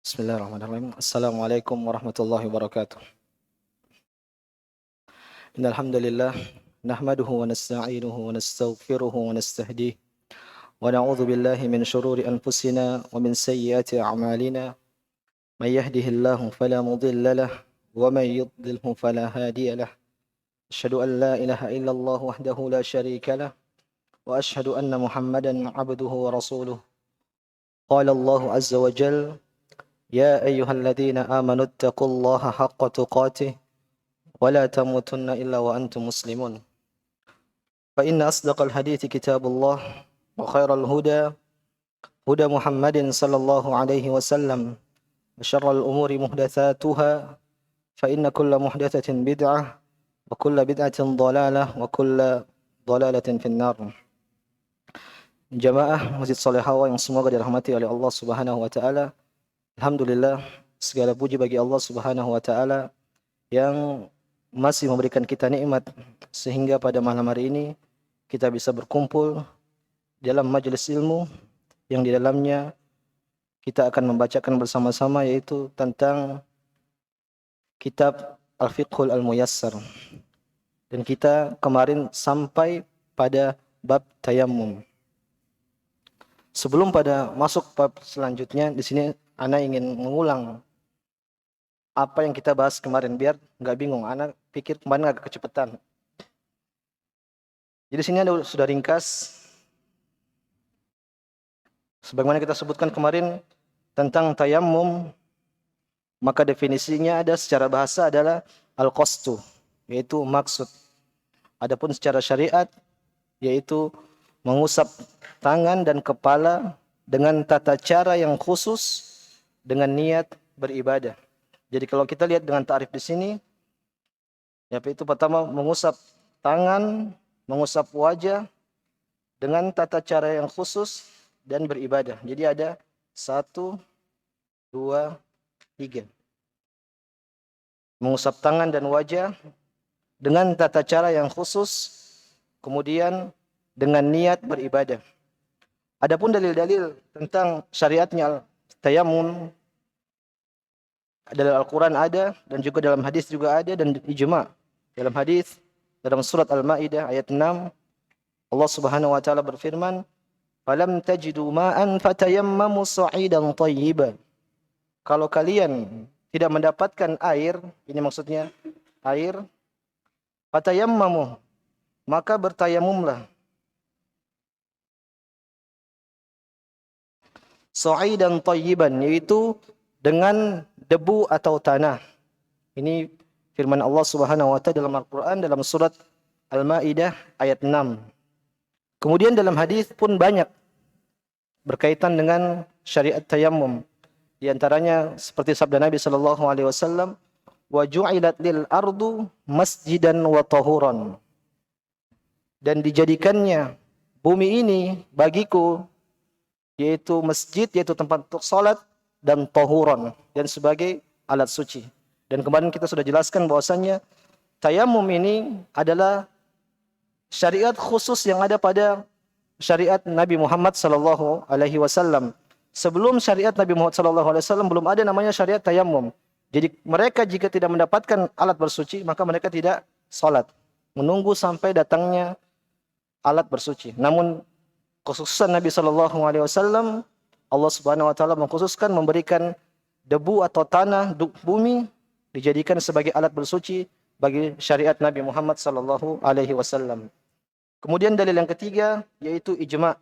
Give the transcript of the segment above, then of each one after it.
Bismillahirrahmanirrahim. Assalamualaikum warahmatullahi wabarakatuh. Innal hamdalillah nahmaduhu wa nasta'inuhu wa nastaghfiruhu wa nastahdihi wa na'udzu billahi min shururi anfusina wa min sayyiati a'malina. May yahdihillahu fala mudilla lahu wa may yudlilhu fala hadiya lahu. Asyhadu an la ilaha illallah wahdahu la syarika lahu wa asyhadu anna Muhammadan 'abduhu wa rasuluh. Qala Allahu 'azza wa jalla ya ayyuhalladzina amanu ittaqullaha haqqa tuqatih ولا تموتن إلا وأنتم مسلمون فإن أصدق الحديث كتاب الله وخير الهدى هدى محمد صلى الله عليه وسلم وشر الأمور محدثاتها فإن كل محدثة بدعة وكل بدعة ضلالة وكل ضلالة في النار. Jamaah Masjid Solehawa yang semoga dirahmati oleh Allah Subhanahu wa taala. Alhamdulillah, segala puji bagi Allah Subhanahu wa taala yang masih memberikan kita nikmat sehingga pada malam hari ini kita bisa berkumpul dalam majelis ilmu yang di dalamnya kita akan membacakan bersama-sama, yaitu tentang kitab Al-Fiqhul Al-Muyassar. Dan kita kemarin sampai pada bab tayammum. Sebelum pada masuk bab selanjutnya, di sini ana ingin mengulang apa yang kita bahas kemarin biar nggak bingung. Anak pikir kemarin agak kecepatan. Jadi sini ada sudah ringkas. Sebagaimana kita sebutkan kemarin tentang tayammum, maka definisinya ada secara bahasa adalah al-qasdu, yaitu maksud. Adapun secara syariat yaitu mengusap tangan dan kepala dengan tata cara yang khusus dengan niat beribadah. Jadi kalau kita lihat dengan ta'rif di sini, yaitu pertama mengusap tangan, mengusap wajah dengan tata cara yang khusus dan beribadah. Jadi ada 1, 2, 3. Mengusap tangan dan wajah dengan tata cara yang khusus, kemudian dengan niat beribadah. Adapun dalil-dalil tentang syariatnya tayammum, dalam Al-Quran ada, dan juga dalam hadis juga ada, dan ijma'. Dalam hadis, dalam surat Al-Ma'idah ayat 6, Allah Subhanahu wa taala berfirman, "Falam tajidu ma'an fatayammamu sa'idan thayyiban." Kalau kalian tidak mendapatkan air, ini maksudnya air, fatayammamu, maka bertayamumlah. Sa'idan thayyiban, yaitu dengan debu atau tanah. Ini firman Allah Subhanahu wa taala dalam Al-Qur'an dalam surat Al-Maidah ayat 6. Kemudian dalam hadis pun banyak berkaitan dengan syariat tayammum. Di antaranya seperti sabda Nabi sallallahu alaihi wasallam, "Wa ju'ilat lil ardu masjidan wa tahuran." Dan dijadikannya bumi ini bagiku yaitu masjid, yaitu tempat untuk salat, dan tahuran, dan sebagai alat suci. Dan kemarin kita sudah jelaskan bahwasannya tayammum ini adalah syariat khusus yang ada pada syariat Nabi Muhammad sallallahu alaihi wasallam. Sebelum syariat Nabi Muhammad sallallahu alaihi wasallam belum ada namanya syariat tayammum. Jadi mereka jika tidak mendapatkan alat bersuci, maka mereka tidak salat, menunggu sampai datangnya alat bersuci. Namun khususan Nabi sallallahu alaihi wasallam, Allah Subhanahu wa taala mengkhususkan memberikan debu atau tanah bumi dijadikan sebagai alat bersuci bagi syariat Nabi Muhammad sallallahu alaihi wasallam. Kemudian dalil yang ketiga yaitu ijma'.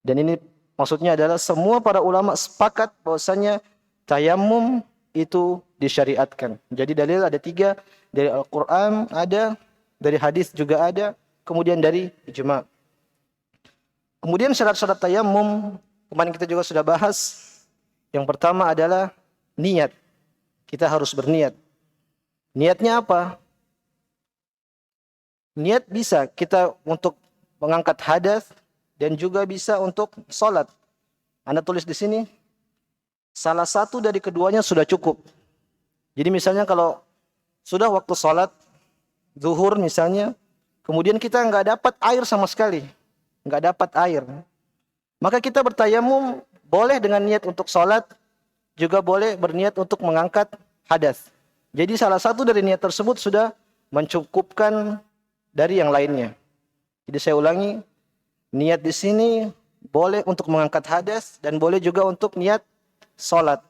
Dan ini maksudnya adalah semua para ulama sepakat bahwasanya tayammum itu disyariatkan. Jadi dalil ada 3, dari Al-Qur'an ada, dari hadis juga ada, kemudian dari ijma'. Kemudian syarat-syarat tayammum kemarin kita juga sudah bahas. Yang pertama adalah niat. Kita harus berniat. Niatnya apa? Niat bisa kita untuk mengangkat hadas dan juga bisa untuk salat. Anda tulis di sini, salah satu dari keduanya sudah cukup. Jadi misalnya kalau sudah waktu salat zuhur misalnya, kemudian kita nggak dapat air sama sekali, nggak dapat air, maka kita bertayamum boleh dengan niat untuk salat juga boleh berniat untuk mengangkat hadas. Jadi salah satu dari niat tersebut sudah mencukupkan dari yang lainnya. Jadi saya ulangi, niat di sini boleh untuk mengangkat hadas dan boleh juga untuk niat salat.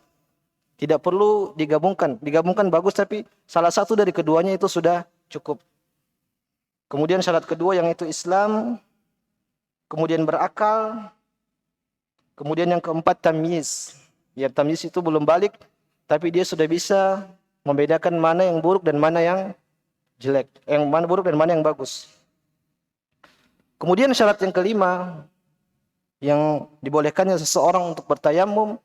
Tidak perlu digabungkan. Digabungkan bagus, tapi salah satu dari keduanya itu sudah cukup. Kemudian syarat kedua yang itu Islam, kemudian berakal, kemudian yang keempat tamyiz. Ya, tamyiz itu belum balik, tapi dia sudah bisa membedakan mana yang buruk dan mana yang jelek, yang mana buruk dan mana yang bagus. Kemudian syarat yang kelima yang dibolehkannya seseorang untuk bertayamum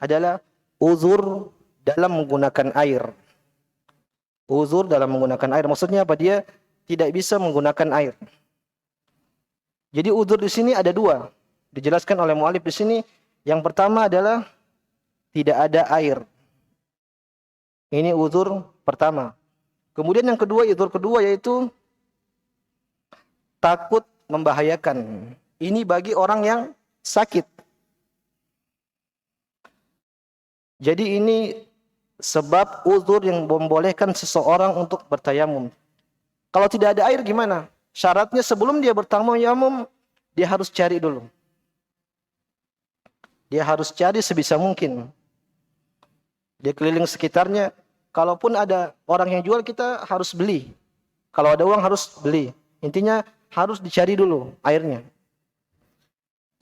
adalah uzur dalam menggunakan air. Uzur dalam menggunakan air, maksudnya apa? Dia tidak bisa menggunakan air. Jadi uzur di sini ada dua, dijelaskan oleh mu'alif di sini. Yang pertama adalah tidak ada air. Ini uzur pertama. Kemudian yang kedua, uzur kedua yaitu takut membahayakan. Ini bagi orang yang sakit. Jadi ini sebab uzur yang membolehkan seseorang untuk bertayamum. Kalau tidak ada air gimana? Syaratnya sebelum dia bertayamum, dia harus cari dulu. Dia harus cari sebisa mungkin. Dia keliling sekitarnya. Kalaupun ada orang yang jual, kita harus beli. Kalau ada uang harus beli. Intinya harus dicari dulu airnya.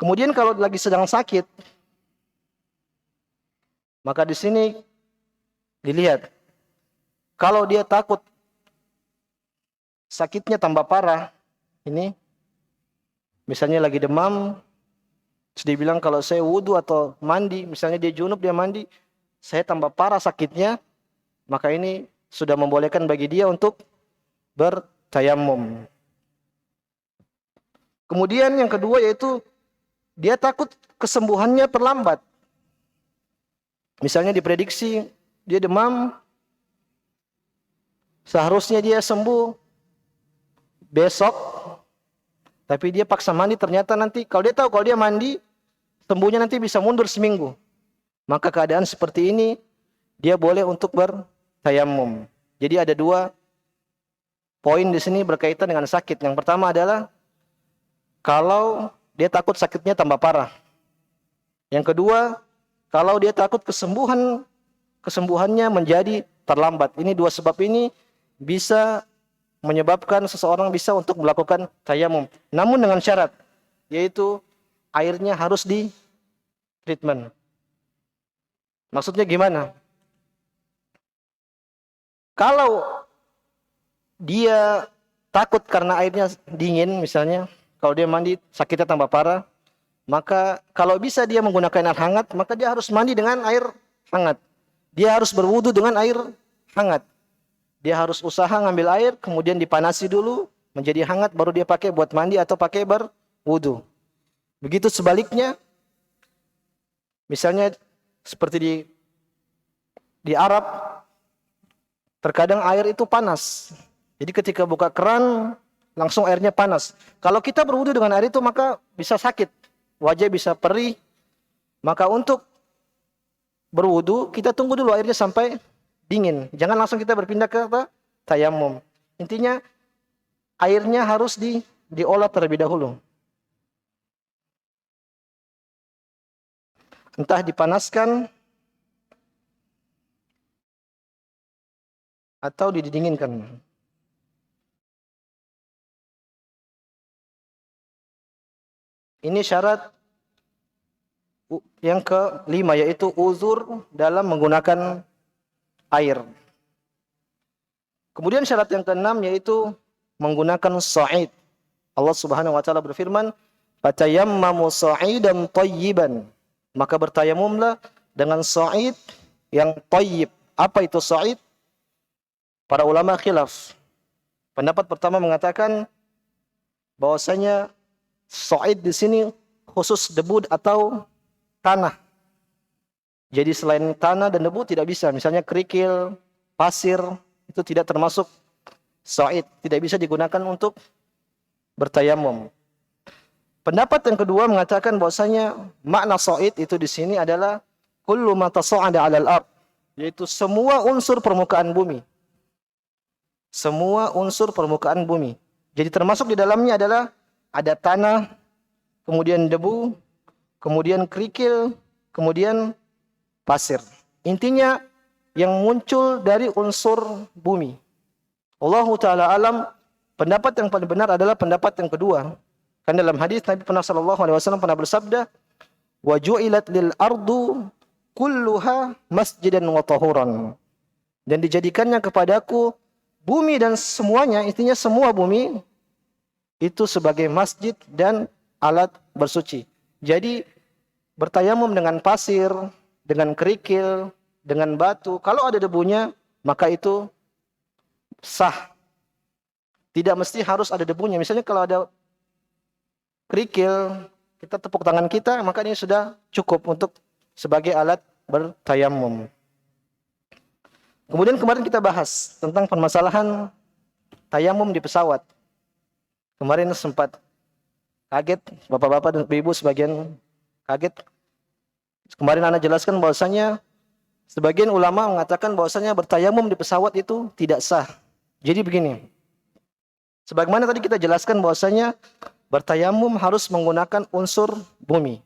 Kemudian kalau lagi sedang sakit, maka di sini dilihat. Kalau dia takut sakitnya tambah parah, ini misalnya lagi demam, terus dia bilang kalau saya wudu atau mandi, misalnya dia junub, dia mandi, saya tambah parah sakitnya, maka ini sudah membolehkan bagi dia untuk bertayamum. Kemudian yang kedua yaitu dia takut kesembuhannya terlambat. Misalnya diprediksi dia demam, seharusnya dia sembuh besok, tapi dia paksa mandi, ternyata nanti kalau dia tahu kalau dia mandi sembuhnya nanti bisa mundur seminggu, maka keadaan seperti ini dia boleh untuk bertayamum. Jadi ada dua poin di sini berkaitan dengan sakit. Yang pertama adalah kalau dia takut sakitnya tambah parah. Yang kedua, kalau dia takut kesembuhannya menjadi terlambat. Ini dua sebab ini bisa menyebabkan seseorang bisa untuk melakukan tayamum. Namun dengan syarat, yaitu airnya harus di treatment. Maksudnya gimana? Kalau dia takut karena airnya dingin misalnya, kalau dia mandi sakitnya tambah parah, maka kalau bisa dia menggunakan air hangat, maka dia harus mandi dengan air hangat. Dia harus berwudu dengan air hangat. Dia harus usaha ngambil air, kemudian dipanasi dulu, menjadi hangat, baru dia pakai buat mandi atau pakai berwudu. Begitu sebaliknya, misalnya seperti di Arab, terkadang air itu panas. Jadi ketika buka keran, langsung airnya panas. Kalau kita berwudu dengan air itu, maka bisa sakit. Wajah bisa perih. Maka untuk berwudu, kita tunggu dulu airnya sampai dingin. Jangan langsung kita berpindah ke tayamum. Intinya airnya harus diolah terlebih dahulu. Entah dipanaskan atau didinginkan. Ini syarat yang kelima, yaitu uzur dalam menggunakan air. Kemudian syarat yang keenam yaitu menggunakan sa'id. Allah Subhanahu wa taala berfirman, "Fatayammamu sa'idan thayyiban." Maka bertayamumlah dengan sa'id yang thayyib. Apa itu sa'id? Para ulama khilaf. Pendapat pertama mengatakan bahwasanya sa'id di sini khusus debu atau tanah. Jadi selain tanah dan debu tidak bisa. Misalnya kerikil, pasir, itu tidak termasuk sa'id. Tidak bisa digunakan untuk bertayamum. Pendapat yang kedua mengatakan bahwasanya makna sa'id itu di sini adalah kullu ma tasa'ada 'alal ard, yaitu semua unsur permukaan bumi. Semua unsur permukaan bumi. Jadi termasuk di dalamnya adalah ada tanah, kemudian debu, kemudian kerikil, kemudian pasir. Intinya yang muncul dari unsur bumi. Allah Ta'ala alam, pendapat yang paling benar adalah pendapat yang kedua. Kan dalam hadis Nabi sallallahu alaihi wasallam pernah bersabda, "Wa ju'ilat lil ardu kulluha masjidan wa tahuran." Dan dijadikannya kepadaku bumi dan semuanya, intinya semua bumi itu sebagai masjid dan alat bersuci. Jadi bertayamum dengan pasir, dengan kerikil, dengan batu, kalau ada debunya maka itu sah. Tidak mesti harus ada debunya. Misalnya kalau ada kerikil, kita tepuk tangan kita, maka ini sudah cukup untuk sebagai alat bertayamum. Kemudian kemarin kita bahas tentang permasalahan tayamum di pesawat. Kemarin sempat kaget, bapak-bapak dan ibu sebagian kaget. Kemarin Anda jelaskan bahwasanya sebagian ulama mengatakan bahwasanya bertayamum di pesawat itu tidak sah. Jadi begini, sebagaimana tadi kita jelaskan bahwasanya bertayamum harus menggunakan unsur bumi.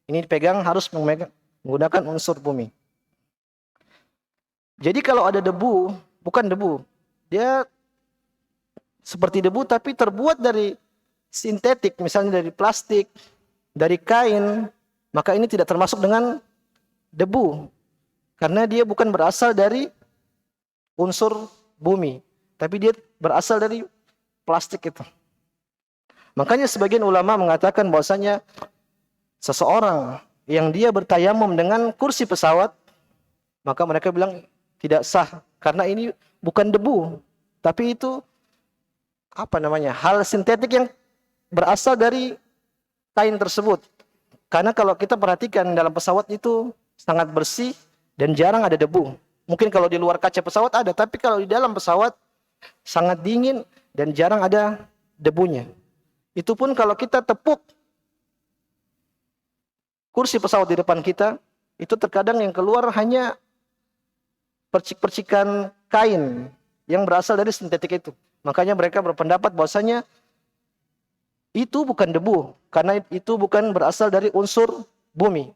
Ini dipegang harus menggunakan unsur bumi. Jadi kalau ada debu, bukan debu, dia seperti debu tapi terbuat dari sintetik, misalnya dari plastik, dari kain, maka ini tidak termasuk dengan debu. Karena dia bukan berasal dari unsur bumi, tapi dia berasal dari plastik itu. Makanya sebagian ulama mengatakan bahwasanya seseorang yang dia bertayamum dengan kursi pesawat, maka mereka bilang tidak sah karena ini bukan debu, tapi itu hal sintetik yang berasal dari kain tersebut. Karena kalau kita perhatikan dalam pesawat itu sangat bersih dan jarang ada debu. Mungkin kalau di luar kaca pesawat ada, tapi kalau di dalam pesawat sangat dingin dan jarang ada debunya. Itu pun kalau kita tepuk kursi pesawat di depan kita, itu terkadang yang keluar hanya percik-percikan kain yang berasal dari sintetik itu. Makanya mereka berpendapat bahwasanya itu bukan debu, karena itu bukan berasal dari unsur bumi.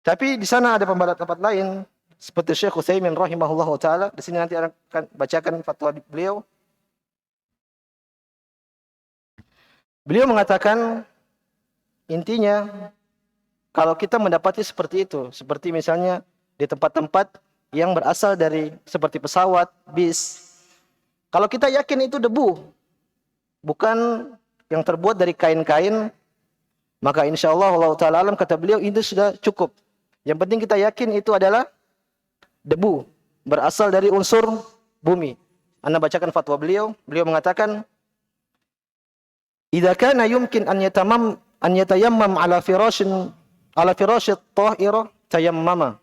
Tapi di sana ada pendapat lain, seperti Syekh Utsaimin rahimahullahu taala. Di sini nanti akan bacakan fatwa beliau. Beliau mengatakan intinya kalau kita mendapati seperti itu, seperti misalnya di tempat-tempat yang berasal dari seperti pesawat, bis. Kalau kita yakin itu debu, bukan yang terbuat dari kain-kain, maka insya Allah Ta'ala alam, kata beliau, itu sudah cukup. Yang penting kita yakin itu adalah debu, berasal dari unsur bumi. Anda bacakan fatwa beliau. Beliau mengatakan, "Idza kana yumkin an yatayammam ala firasyit tahira tayammama."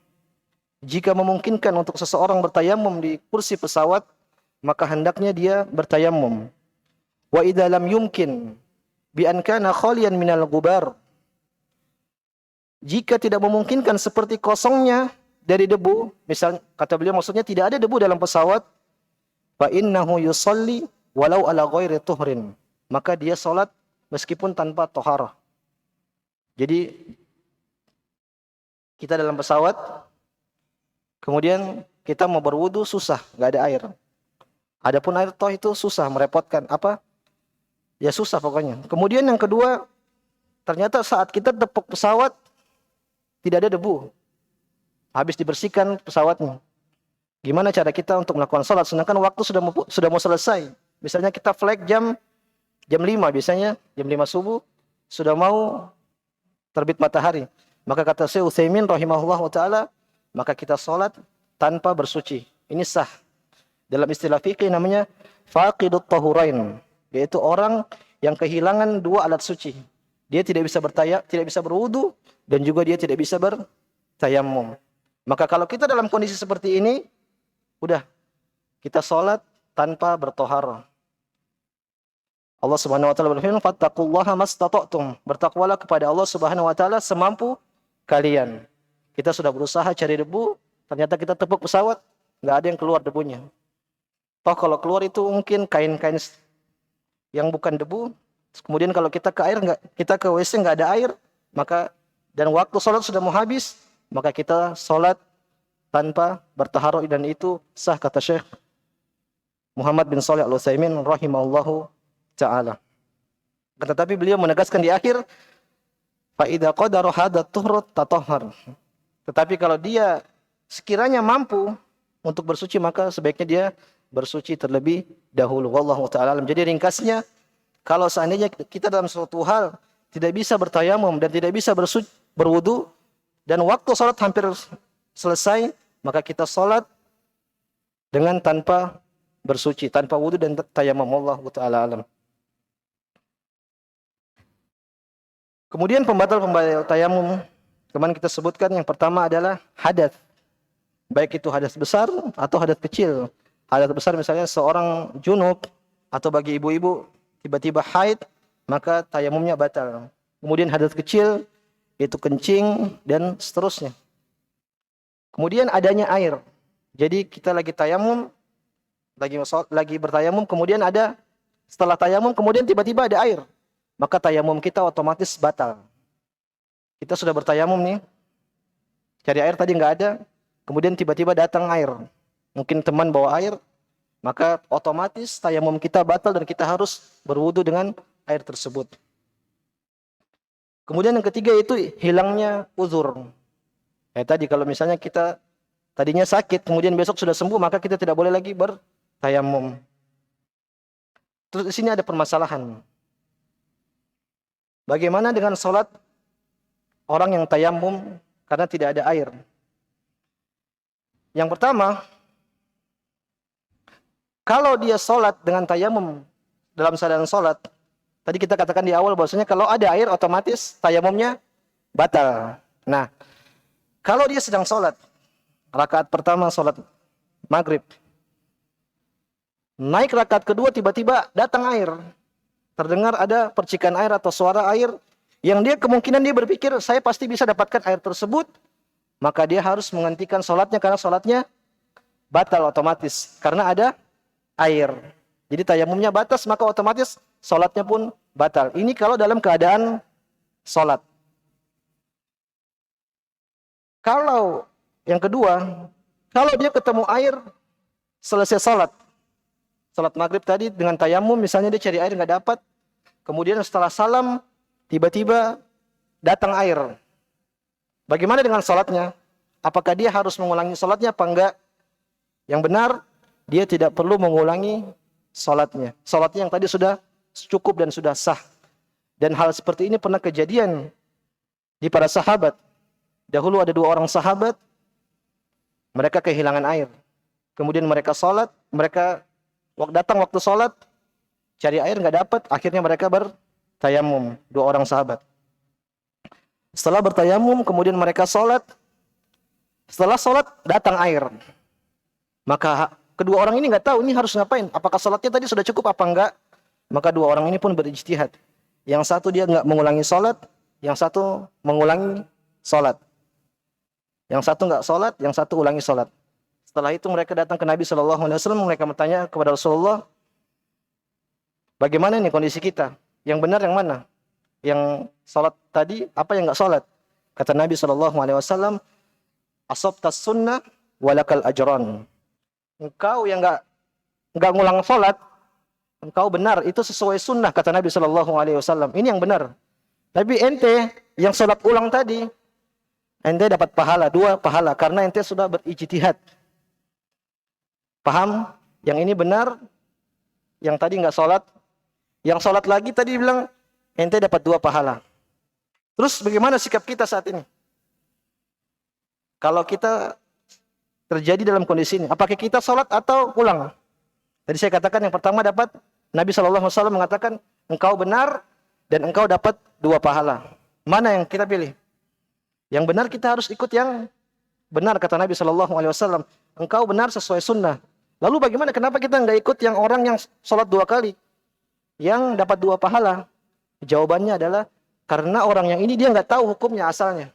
Jika memungkinkan untuk seseorang bertayamum di kursi pesawat, maka hendaknya dia bertayamum. Wa idza lam yumkin bi an kana khaliyan minal ghubar. Jika tidak memungkinkan seperti kosongnya dari debu, misal kata beliau maksudnya tidak ada debu dalam pesawat, fa innahu yusalli walau ala ghairi tuhrin. Maka dia salat meskipun tanpa taharah. Jadi kita dalam pesawat, kemudian kita mau berwudu susah, nggak ada air. Adapun air toh itu susah, merepotkan. Ya susah pokoknya. Kemudian yang kedua, ternyata saat kita tepuk pesawat tidak ada debu. Habis dibersihkan pesawatnya. Gimana cara kita untuk melakukan salat sedangkan waktu sudah mau selesai? Misalnya kita flight jam 5 biasanya, jam 5 subuh sudah mau terbit matahari. Maka kata Syekh Utsaimin rahimahullahu taala, maka kita salat tanpa bersuci. Ini sah. Dalam istilah fikih namanya faqidut tahurain, yaitu orang yang kehilangan dua alat suci. Dia tidak bisa tidak bisa berwudu dan juga dia tidak bisa bertayamum. Maka kalau kita dalam kondisi seperti ini, udah kita salat tanpa bertoharah. Allah Subhanahu wa taala berfirman, "Fattaqullaha mastata'tum." Bertakwalah kepada Allah Subhanahu wa taala semampu kalian. Kita sudah berusaha cari debu, ternyata kita tepuk pesawat, nggak ada yang keluar debunya. Toh kalau keluar itu mungkin kain-kain yang bukan debu. Kemudian kalau kita ke air nggak, kita ke WC nggak ada air, maka dan waktu sholat sudah mau habis, maka kita sholat tanpa bertaharuk, dan itu sah kata Syekh Muhammad bin Shalih Al-Utsaimin rahimahullahu taala. Tetapi beliau menegaskan di akhir, fa idza qadara hadza tuhur tatahhar. Tetapi kalau dia sekiranya mampu untuk bersuci, maka sebaiknya dia bersuci terlebih dahulu. Wallahu taala alam. Jadi ringkasnya, kalau seandainya kita dalam suatu hal tidak bisa bertayamum dan tidak bisa berwudu, dan waktu salat hampir selesai, maka kita salat dengan tanpa bersuci, tanpa wudu dan tayamum. Wallahu taala alam. Kemudian pembatal tayamum kemarin kita sebutkan, yang pertama adalah hadas. Baik itu hadas besar atau hadas kecil. Hadas besar misalnya seorang junub, atau bagi ibu-ibu tiba-tiba haid, maka tayamumnya batal. Kemudian hadas kecil itu kencing dan seterusnya. Kemudian adanya air. Jadi kita lagi tayamum, lagi bertayamum, kemudian ada setelah tayamum kemudian tiba-tiba ada air, maka tayamum kita otomatis batal. Kita sudah bertayamum nih, cari air tadi nggak ada, kemudian tiba-tiba datang air, mungkin teman bawa air, maka otomatis tayamum kita batal dan kita harus berwudu dengan air tersebut. Kemudian yang ketiga itu hilangnya uzur. Tadi kalau misalnya kita tadinya sakit, kemudian besok sudah sembuh, maka kita tidak boleh lagi bertayamum. Terus di sini ada permasalahan. Bagaimana dengan sholat orang yang tayamum karena tidak ada air? Yang pertama, kalau dia sholat dengan tayamum dalam keadaan sholat, tadi kita katakan di awal bahwasanya kalau ada air otomatis tayamumnya batal. Nah, kalau dia sedang sholat, rakaat pertama sholat maghrib, naik rakaat kedua tiba-tiba datang air, terdengar ada percikan air atau suara air, yang dia kemungkinan dia berpikir saya pasti bisa dapatkan air tersebut, maka dia harus menghentikan sholatnya karena sholatnya batal otomatis karena ada air. Jadi tayamumnya batas, maka otomatis sholatnya pun batal. Ini kalau dalam keadaan sholat. Kalau yang kedua, kalau dia ketemu air selesai sholat maghrib tadi dengan tayamum, misalnya dia cari air nggak dapat, kemudian setelah salam tiba-tiba datang air. Bagaimana dengan sholatnya? Apakah dia harus mengulangi sholatnya apa enggak? Yang benar, dia tidak perlu mengulangi sholatnya. Sholatnya yang tadi sudah cukup dan sudah sah. Dan hal seperti ini pernah kejadian di para sahabat. Dahulu ada 2 orang sahabat, mereka kehilangan air. Kemudian mereka sholat, datang waktu sholat, cari air nggak dapat, akhirnya mereka bertayamum, 2 orang sahabat. Setelah bertayamum, kemudian mereka sholat. Setelah sholat, datang air. Maka kedua orang ini nggak tahu ini harus ngapain. Apakah sholatnya tadi sudah cukup apa enggak? Maka 2 orang ini pun berijtihad. Yang satu dia nggak mengulangi sholat, yang satu mengulangi sholat. Yang satu nggak sholat, yang satu ulangi sholat. Setelah itu mereka datang ke Nabi SAW, mereka bertanya kepada Rasulullah, bagaimana nih kondisi kita? Yang benar yang mana? Yang sholat tadi, apa yang nggak sholat? Kata Nabi SAW, asabtas sunnah walakal ajran. Engkau yang nggak ngulang sholat, engkau benar, itu sesuai sunnah, kata Nabi SAW. Ini yang benar. Tapi ente yang sholat ulang tadi, ente dapat pahala, 2 pahala, karena ente sudah berijtihad. Paham? Yang ini benar, yang tadi nggak sholat, yang sholat lagi tadi bilang ente dapat 2 pahala. Terus bagaimana sikap kita saat ini? Kalau kita terjadi dalam kondisi ini, apakah kita sholat atau ulang? Tadi saya katakan yang pertama dapat, Nabi SAW mengatakan engkau benar dan engkau dapat 2 pahala. Mana yang kita pilih? Yang benar kita harus ikut yang benar, kata Nabi SAW. Engkau benar sesuai sunnah. Lalu bagaimana? Kenapa kita nggak ikut yang orang yang sholat 2 kali, yang dapat 2 pahala? Jawabannya adalah karena orang yang ini dia nggak tahu hukumnya asalnya.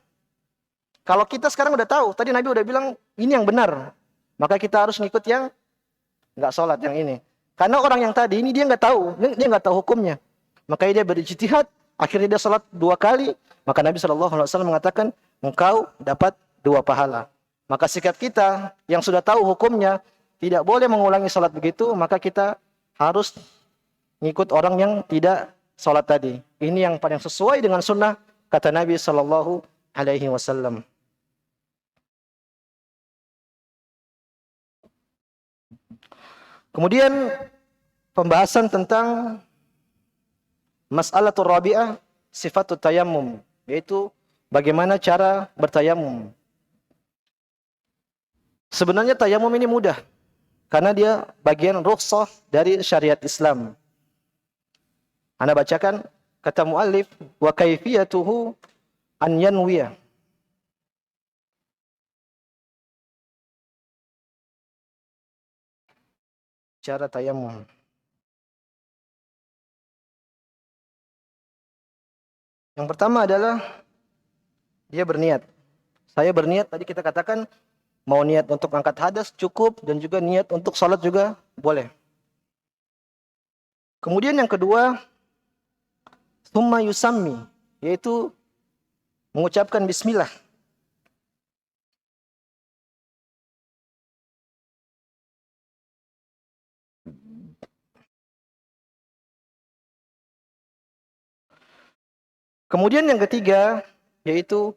Kalau kita sekarang udah tahu, tadi Nabi udah bilang ini yang benar, maka kita harus ngikut yang nggak sholat yang ini. Karena orang yang tadi ini dia nggak tahu hukumnya. Makanya dia berijtihad, akhirnya dia sholat 2 kali. Maka Nabi SAW mengatakan, engkau dapat 2 pahala. Maka sikap kita yang sudah tahu hukumnya, tidak boleh mengulangi sholat begitu, maka kita harus ngikut orang yang tidak sholat tadi. Ini yang paling sesuai dengan sunnah, kata Nabi SAW. Kemudian pembahasan tentang mas'alatul rabi'ah sifatut tayammum, yaitu bagaimana cara bertayamum. Sebenarnya tayamum ini mudah karena dia bagian rukhsah dari syariat Islam. Anda bacakan kata muallif wa kaifiyatuhu an yanwiya. Cara tayamum. Yang pertama adalah dia berniat. Saya berniat, tadi kita katakan mau niat untuk angkat hadas cukup, dan juga niat untuk salat juga boleh. Kemudian yang kedua, tsumma yusammi, yaitu mengucapkan bismillah. Kemudian yang ketiga, yaitu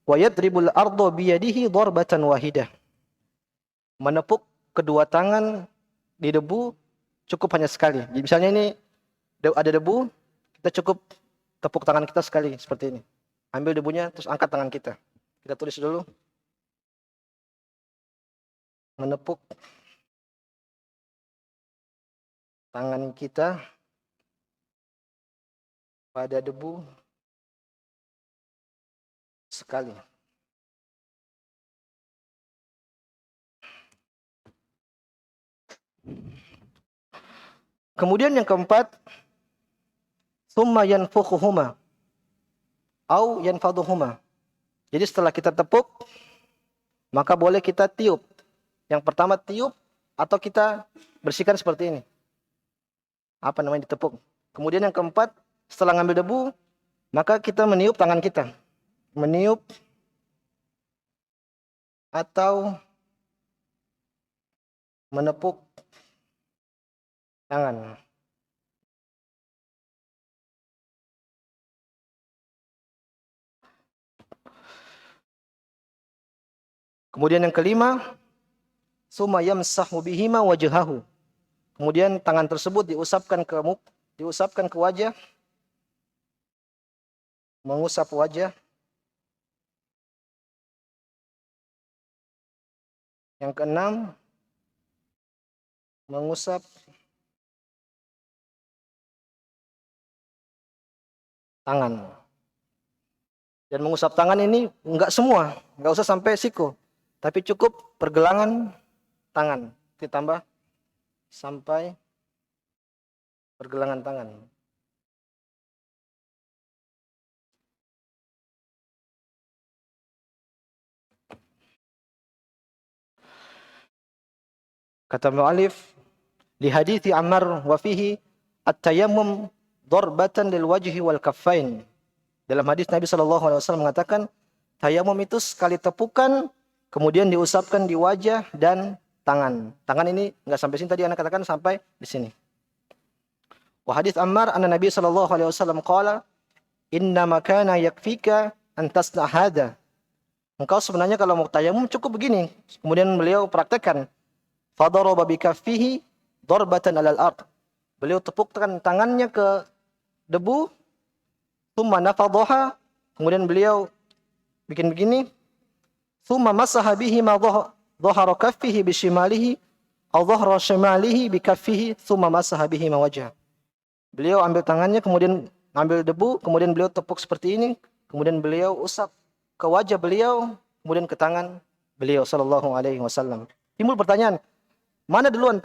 wa yadribul ardo biyadihi darbatan wahidah. Menepuk kedua tangan di debu cukup hanya sekali. Jadi misalnya ini ada debu, kita cukup tepuk tangan kita sekali seperti ini. Ambil debunya terus angkat tangan kita. Kita tulis dulu. Menepuk tangan kita pada debu sekali. Kemudian yang keempat, tsumma yanfukhuhuma au yanfaduhuma. Jadi setelah kita tepuk, maka boleh kita tiup. Yang pertama tiup atau kita bersihkan seperti ini. Apa namanya, ditepuk. Kemudian yang keempat, setelah ngambil debu, maka kita meniup tangan kita. Meniup atau menepuk tangan. Kemudian yang kelima, summa yamsahu bihima wajhahu. Kemudian tangan tersebut diusapkan ke wajah, mengusap wajah. Yang keenam, mengusap tangan. Dan mengusap tangan ini enggak semua, enggak usah sampai siku, tapi cukup pergelangan tangan, ditambah sampai pergelangan tangan. Kata mu'alif, di hadithi Ammar wa fihi at-tayammum darbatan lil wajhi wal kaffain. Dalam hadis Nabi SAW mengatakan, tayamum itu sekali tepukan, kemudian diusapkan di wajah dan tangan. Tangan ini enggak sampai sini, tadi anak katakan sampai di sini. Wa hadis Ammar anna Nabi SAW qala, inna makana yakfika an tasna hada. Engkau sebenarnya kalau mau tayamum cukup begini. Kemudian beliau praktekkan. Fadaraba bikaffihi darbatan alal ard. Beliau tepukkan tangannya ke debu, thumma nafadhaha, kemudian beliau bikin begini, thumma masaha bihi ma dhahara kaffihi bishimalihi aw dhahra shimalihi bikaffihi thumma masaha bihi ma wajha. Beliau ambil tangannya, kemudian ambil debu, kemudian beliau tepuk seperti ini, kemudian beliau usap ke wajah beliau, kemudian ke tangan beliau sallallahu alaihi wasallam. Timbul pertanyaan, mana duluan,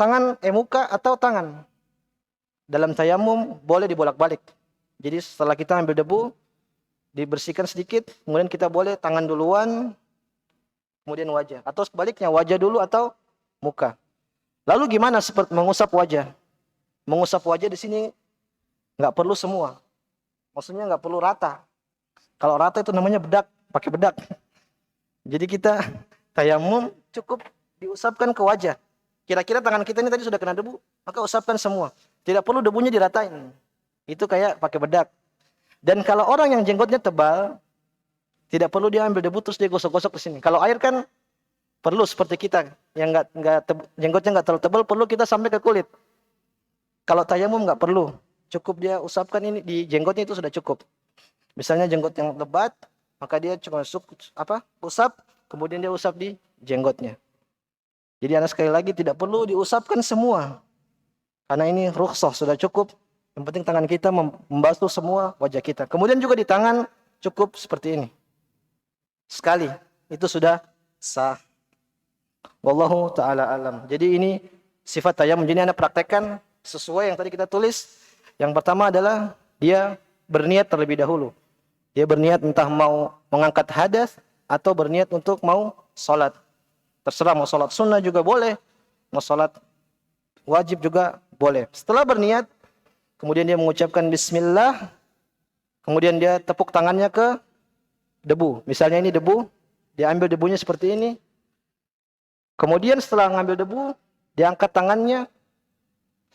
muka atau tangan? Dalam tayamum boleh dibolak-balik. Jadi setelah kita ambil debu, dibersihkan sedikit, kemudian kita boleh tangan duluan, kemudian wajah. Atau sebaliknya, wajah dulu atau muka. Lalu gimana seperti mengusap wajah? Mengusap wajah di sini nggak perlu semua. Maksudnya nggak perlu rata. Kalau rata itu namanya bedak, pakai bedak. Jadi kita tayamum cukup diusapkan ke wajah. Kira-kira tangan kita ini tadi sudah kena debu, maka usapkan semua. Tidak perlu debunya diratain. Itu kayak pakai bedak. Dan kalau orang yang jenggotnya tebal, tidak perlu dia ambil debu terus dia gosok-gosok di sini. Kalau air kan perlu seperti kita yang jenggotnya nggak terlalu tebal, perlu kita sampai ke kulit. Kalau tayamum nggak perlu, cukup dia usapkan ini di jenggotnya itu sudah cukup. Misalnya jenggot yang lebat, maka dia cuma usap, kemudian dia usap di jenggotnya. Jadi anak sekali lagi tidak perlu diusapkan semua. Karena ini rukhsah sudah cukup. Yang penting tangan kita membasuh semua wajah kita. Kemudian juga di tangan cukup seperti ini. Sekali, itu sudah sah. Wallahu ta'ala alam. Jadi ini sifat tayamum. Jadi Anda praktekkan sesuai yang tadi kita tulis. Yang pertama adalah dia berniat terlebih dahulu. Dia berniat entah mau mengangkat hadas atau berniat untuk mau sholat. Terserah mau sholat sunnah juga boleh. Mau sholat wajib juga boleh. Setelah berniat, kemudian dia mengucapkan bismillah. Kemudian dia tepuk tangannya ke debu. Misalnya ini debu. Dia ambil debunya seperti ini. Kemudian setelah mengambil debu, dia angkat tangannya.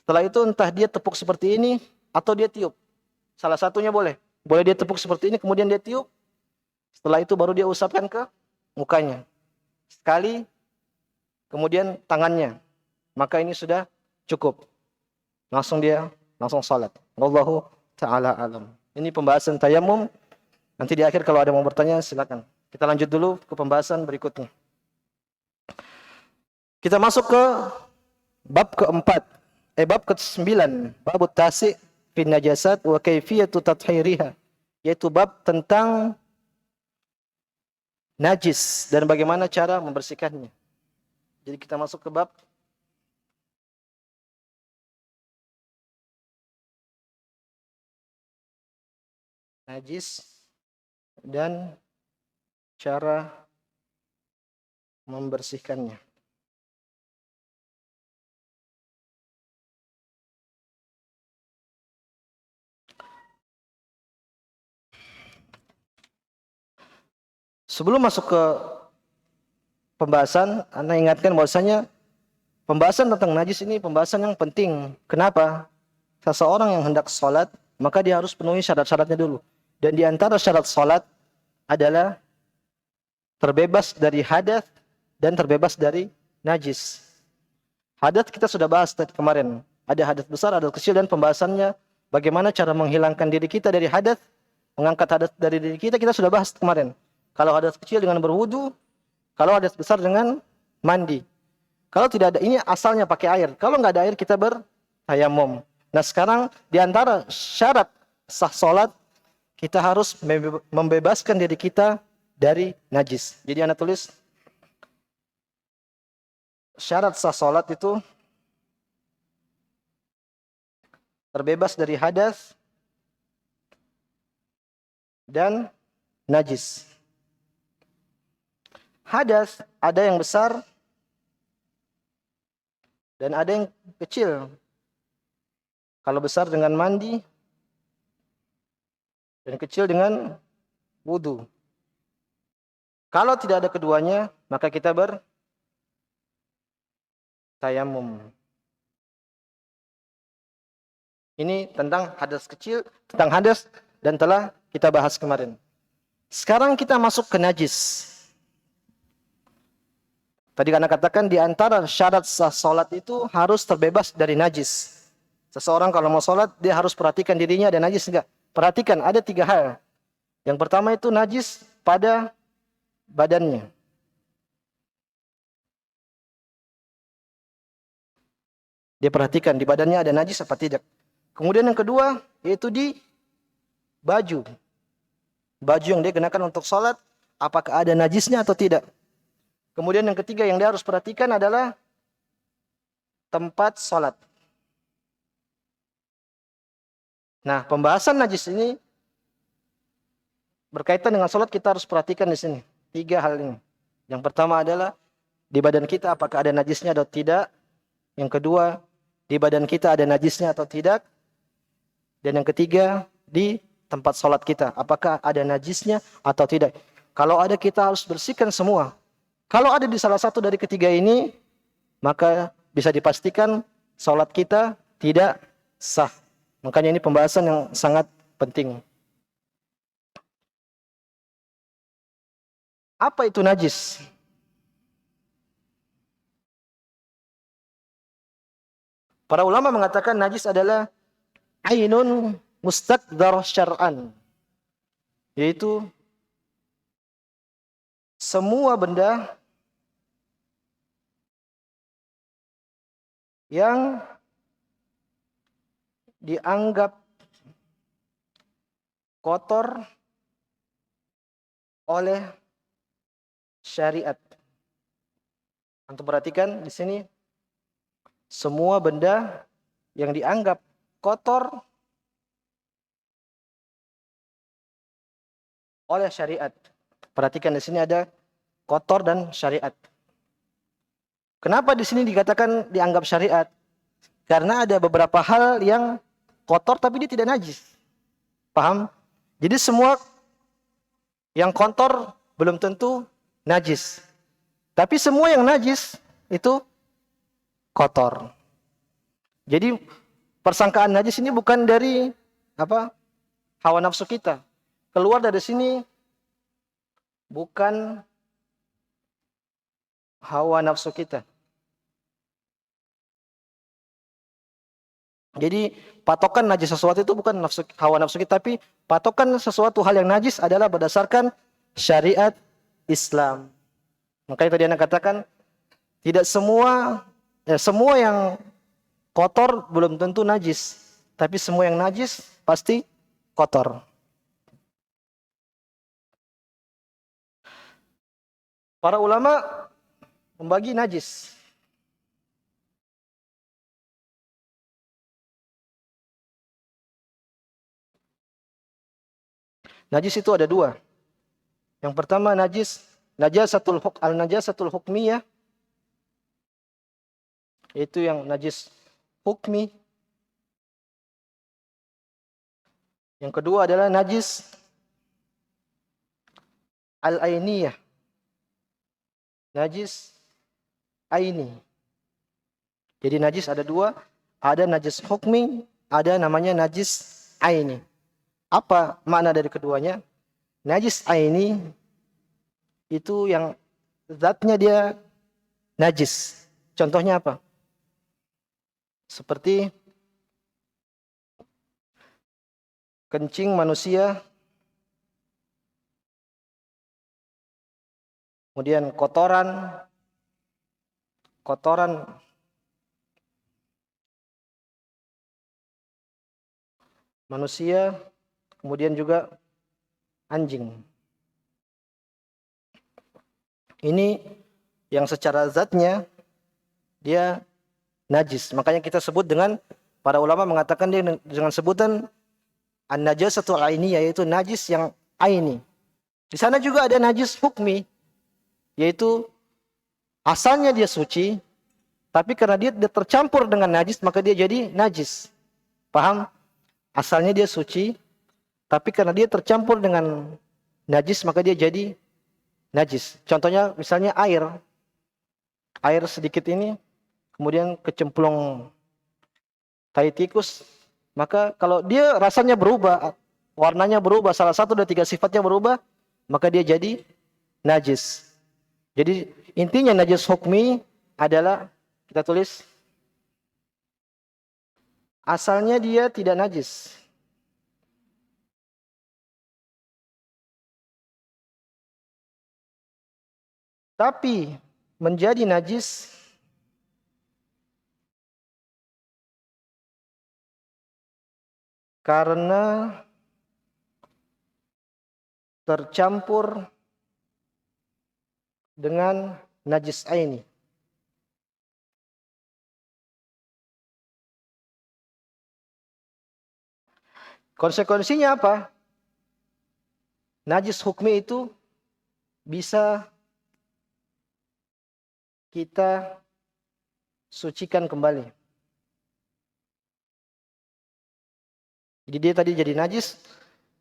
Setelah itu entah dia tepuk seperti ini atau dia tiup. Salah satunya boleh. Boleh dia tepuk seperti ini, kemudian dia tiup. Setelah itu baru dia usapkan ke mukanya. Sekali, kemudian tangannya. Maka ini sudah cukup. Langsung salat. Wallahu ta'ala alam. Ini pembahasan tayamum. Nanti di akhir kalau ada mau bertanya silakan. Kita lanjut dulu ke pembahasan berikutnya. Kita masuk ke bab keempat. Bab ke-9. Bab tasi' fin najasat wa kaifiyatu tathhiriha. Yaitu bab tentang najis dan bagaimana cara membersihkannya. Jadi kita masuk ke bab najis dan cara membersihkannya. Sebelum masuk ke pembahasan, Anda ingatkan bahwasanya pembahasan tentang najis ini pembahasan yang penting. Kenapa? Seseorang yang hendak sholat, maka dia harus penuhi syarat-syaratnya dulu. Dan di antara syarat sholat adalah terbebas dari hadas dan terbebas dari najis. Hadas kita sudah bahas tadi kemarin. Ada hadas besar, hadas kecil, dan pembahasannya bagaimana cara menghilangkan diri kita dari hadas, mengangkat hadas dari diri kita sudah bahas kemarin. Kalau hadas kecil dengan berwudu, kalau hadas besar dengan mandi. Kalau tidak ada, ini asalnya pakai air. Kalau nggak ada air kita bertayamum. Nah sekarang di antara syarat sah sholat, kita harus membebaskan diri kita dari najis. Jadi Anda tulis syarat sah sholat itu terbebas dari hadas dan najis. Hadas ada yang besar dan ada yang kecil. Kalau besar dengan mandi dan kecil dengan wudu. Kalau tidak ada keduanya, maka kita bertayamum. Ini tentang hadas kecil, tentang hadas dan telah kita bahas kemarin. Sekarang kita masuk ke najis. Tadi karena katakan di antara syarat sah sholat itu harus terbebas dari najis. Seseorang kalau mau sholat, dia harus perhatikan dirinya ada najis enggak. Perhatikan, ada 3 hal. Yang pertama itu najis pada badannya. Dia perhatikan di badannya ada najis apa tidak. Kemudian yang kedua, yaitu di baju. Baju yang dia gunakan untuk sholat, apakah ada najisnya atau tidak. Kemudian yang ketiga yang dia harus perhatikan adalah tempat sholat. Nah, pembahasan najis ini berkaitan dengan sholat kita harus perhatikan di sini. 3 hal ini. Yang pertama adalah di badan kita apakah ada najisnya atau tidak. Yang kedua, di badan kita ada najisnya atau tidak. Dan yang ketiga, di tempat sholat kita apakah ada najisnya atau tidak. Kalau ada kita harus bersihkan semua. Kalau ada di salah satu dari ketiga ini, maka bisa dipastikan sholat kita tidak sah. Makanya ini pembahasan yang sangat penting. Apa itu najis? Para ulama mengatakan najis adalah ainun mustaqdar syar'an, yaitu semua benda yang dianggap kotor oleh syariat. Antum perhatikan di sini, semua benda yang dianggap kotor oleh syariat. Perhatikan di sini ada kotor dan syariat. Kenapa di sini dikatakan dianggap syariat? Karena ada beberapa hal yang kotor tapi dia tidak najis. Paham? Jadi semua yang kotor belum tentu najis. Tapi semua yang najis itu kotor. Jadi persangkaan najis ini bukan dari hawa nafsu kita. Keluar dari sini bukan hawa nafsu kita. Jadi patokan najis sesuatu itu bukan hawa nafsu kita, tapi patokan sesuatu hal yang najis adalah berdasarkan syariat Islam. Makanya tadi Anda katakan tidak semua yang kotor belum tentu najis, tapi semua yang najis pasti kotor. Para ulama membagi najis. Najis itu ada 2. Yang pertama najasatul hukmiyah, yaitu yang najis hukmi. Yang kedua adalah najis al-ainiyah, najis aini. Jadi najis ada 2, ada najis hukmi, ada namanya najis aini. Apa makna dari keduanya? Najis aini itu yang zatnya dia najis. Contohnya apa? Seperti kencing manusia, kemudian kotoran manusia, kemudian juga anjing. Ini yang secara zatnya dia najis. Makanya kita sebut dengan, para ulama mengatakan dia dengan sebutan an-najasatul aini, yaitu najis yang aini. Di sana juga ada najis hukmi, yaitu asalnya dia suci, tapi karena dia tercampur dengan najis maka dia jadi najis. Paham? Asalnya dia suci, tapi karena dia tercampur dengan najis maka dia jadi najis. Contohnya misalnya air sedikit ini kemudian kecemplung tai tikus, maka kalau dia rasanya berubah, warnanya berubah, salah satu dari 3 sifatnya berubah, maka dia jadi najis. Jadi intinya najis hukmi adalah, kita tulis, asalnya dia tidak najis, tapi menjadi najis karena tercampur dengan najis aini. Konsekuensinya apa? najis hukmi itu bisa kita sucikan kembali. Jadi dia tadi jadi najis,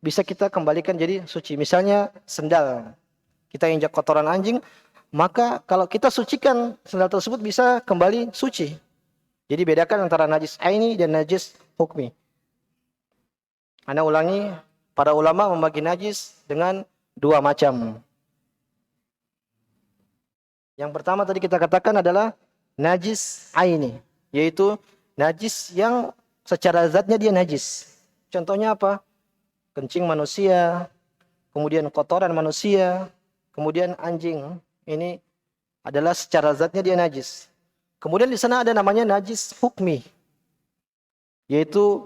bisa kita kembalikan jadi suci. Misalnya sendal, kita injak kotoran anjing, maka kalau kita sucikan sendal tersebut bisa kembali suci. Jadi bedakan antara najis aini dan najis hukmi. Ana ulangi, para ulama membagi najis dengan dua macam. Yang pertama tadi kita katakan adalah najis aini, yaitu najis yang secara zatnya dia najis. Contohnya apa? Kencing manusia, kemudian kotoran manusia, kemudian anjing. Ini adalah secara zatnya dia najis. Kemudian di sana ada namanya najis hukmi, yaitu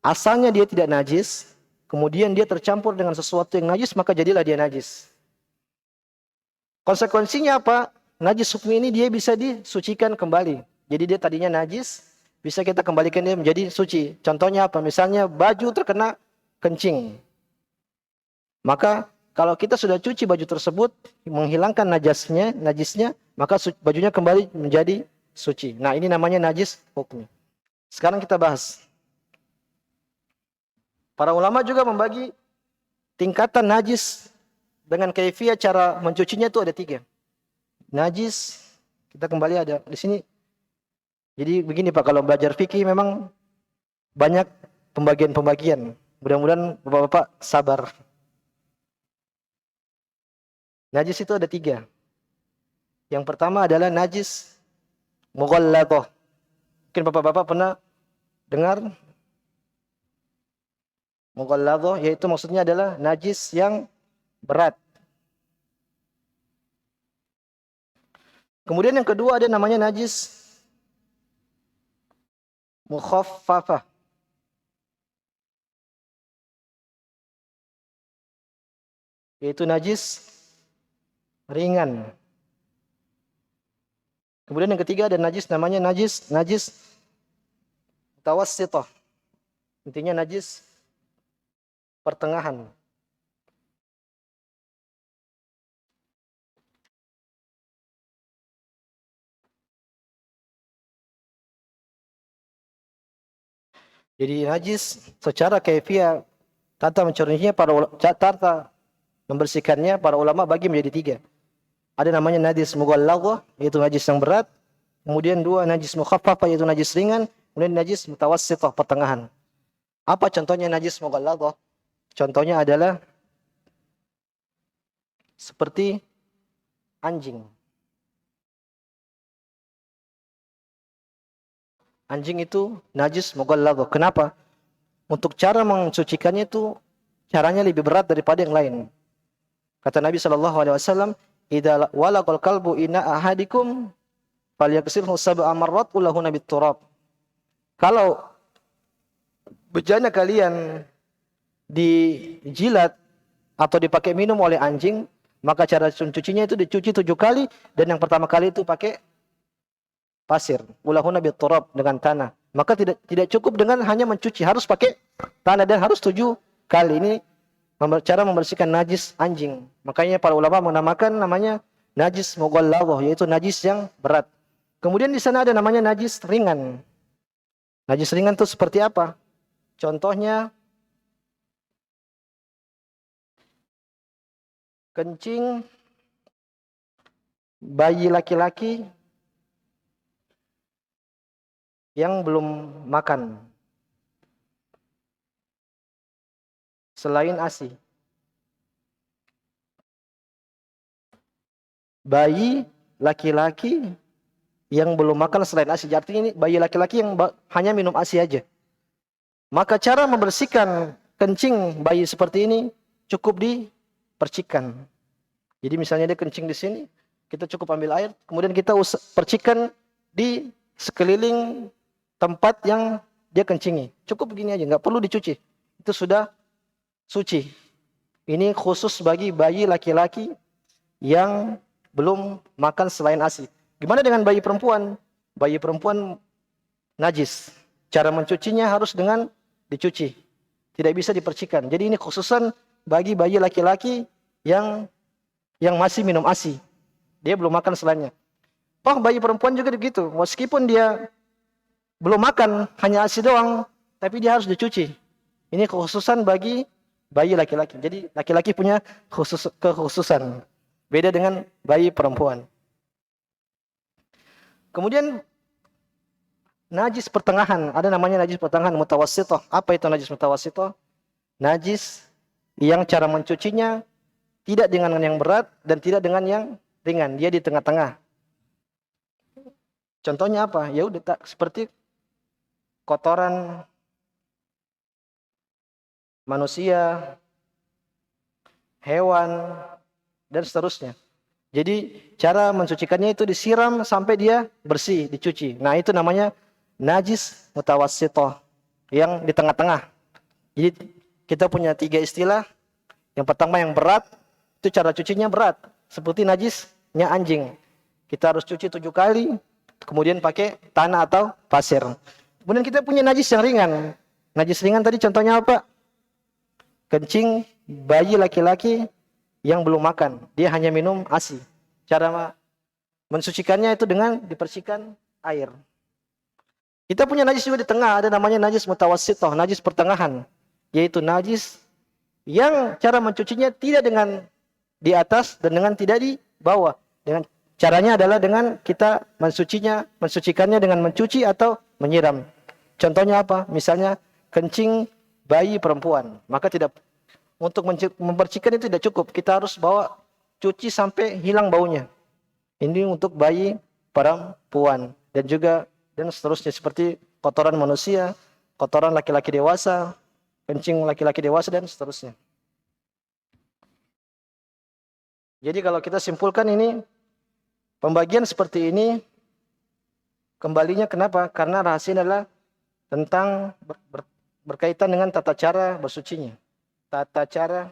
asalnya dia tidak najis, kemudian dia tercampur dengan sesuatu yang najis, maka jadilah dia najis. Konsekuensinya apa? Najis hukmi ini dia bisa disucikan kembali. Jadi dia tadinya najis, bisa kita kembalikan dia menjadi suci. Contohnya apa? Misalnya baju terkena kencing. Maka kalau kita sudah cuci baju tersebut, menghilangkan najisnya, maka bajunya kembali menjadi suci. Nah, ini namanya najis hukmi. Sekarang kita bahas. Para ulama juga membagi tingkatan najis dengan kaifiyah cara mencucinya itu ada 3. Najis, kita kembali ada di sini. Jadi begini Pak, kalau belajar fikih memang banyak pembagian-pembagian. Mudah-mudahan Bapak-bapak sabar. Najis itu ada 3. Yang pertama adalah najis mughalladhah. Mungkin Bapak-bapak pernah dengar mughalladhah, yaitu maksudnya adalah najis yang berat. Kemudian yang kedua ada namanya najis mukhaffafah. Yaitu najis ringan. Kemudian yang ketiga ada najis namanya najis mutawassithah. Intinya najis pertengahan. Jadi najis secara kaifiyah tata mencucinya tata membersihkannya para ulama bagi menjadi 3. Ada namanya najis mughalladhah, yaitu najis yang berat. Kemudian 2 najis mukhaffafah, yaitu najis ringan. Kemudian najis mutawassithah, pertengahan. Apa contohnya najis mughalladhah? Contohnya adalah seperti anjing. Anjing itu najis mughalladhah. Kenapa? Untuk cara mensucikannya itu caranya lebih berat daripada yang lain. Kata Nabi SAW, idza walaqal kalbu ina ahadikum falyaghsilhu sab'a marrat ulahuna bit-turab. Kalau bejana kalian dijilat atau dipakai minum oleh anjing, maka cara mencucinya itu dicuci 7 kali, dan yang pertama kali itu pakai pasir, ulahuna bit-turab, dengan tanah. Maka tidak cukup dengan hanya mencuci, harus pakai tanah dan harus 7 kali. Ini cara membersihkan najis anjing. Makanya para ulama menamakan namanya najis mughalladhah, yaitu najis yang berat. Kemudian di sana ada namanya najis ringan. Najis ringan itu seperti apa? Contohnya kencing bayi laki-laki yang belum makan selain ASI. Bayi laki-laki yang belum makan selain ASI. Artinya ini bayi laki-laki yang hanya minum ASI aja. Maka cara membersihkan kencing bayi seperti ini cukup dipercikkan. Jadi misalnya dia kencing di sini, kita cukup ambil air, kemudian kita percikkan di sekeliling tempat yang dia kencingi. Cukup begini aja, nggak perlu dicuci. Itu sudah suci. Ini khusus bagi bayi laki-laki yang belum makan selain ASI. Gimana dengan bayi perempuan? Bayi perempuan najis. Cara mencucinya harus dengan dicuci. Tidak bisa dipercikan. Jadi ini khususan bagi bayi laki-laki yang masih minum ASI. Dia belum makan selainnya. Toh bayi perempuan juga begitu. Meskipun dia belum makan, hanya ASI doang, tapi dia harus dicuci. Ini kekhususan bagi bayi laki-laki. Jadi laki-laki punya kekhususan. Beda dengan bayi perempuan. Kemudian najis pertengahan. Ada namanya najis pertengahan mutawassithah. Apa itu najis mutawassithah? Najis yang cara mencucinya tidak dengan yang berat dan tidak dengan yang ringan. Dia di tengah-tengah. Contohnya apa? Ya udah seperti kotoran manusia, hewan, dan seterusnya. Jadi cara mencucikannya itu disiram sampai dia bersih, dicuci. Nah itu namanya najis mutawassithah, yang di tengah-tengah. Jadi kita punya 3 istilah. Yang pertama yang berat, itu cara cucinya berat. Seperti najisnya anjing. Kita harus cuci 7 kali, kemudian pakai tanah atau pasir. Kemudian kita punya najis yang ringan. Najis ringan tadi contohnya apa? Kencing bayi laki-laki yang belum makan. Dia hanya minum ASI. Cara mensucikannya itu dengan dibersihkan air. Kita punya najis juga di tengah. Ada namanya najis mutawassithah, najis pertengahan. Yaitu najis yang cara mencucinya tidak dengan di atas dan dengan tidak di bawah. Dengan caranya adalah dengan kita mensucikannya dengan mencuci atau menyiram. Contohnya apa? Misalnya kencing bayi perempuan. Maka untuk membersihkan itu tidak cukup. Kita harus bawa cuci sampai hilang baunya. Ini untuk bayi perempuan dan seterusnya seperti kotoran manusia, kotoran laki-laki dewasa, kencing laki-laki dewasa dan seterusnya. Jadi kalau kita simpulkan ini pembagian seperti ini kembalinya kenapa? Karena rahasia adalah tentang berkaitan dengan tata cara bersucinya. Tata cara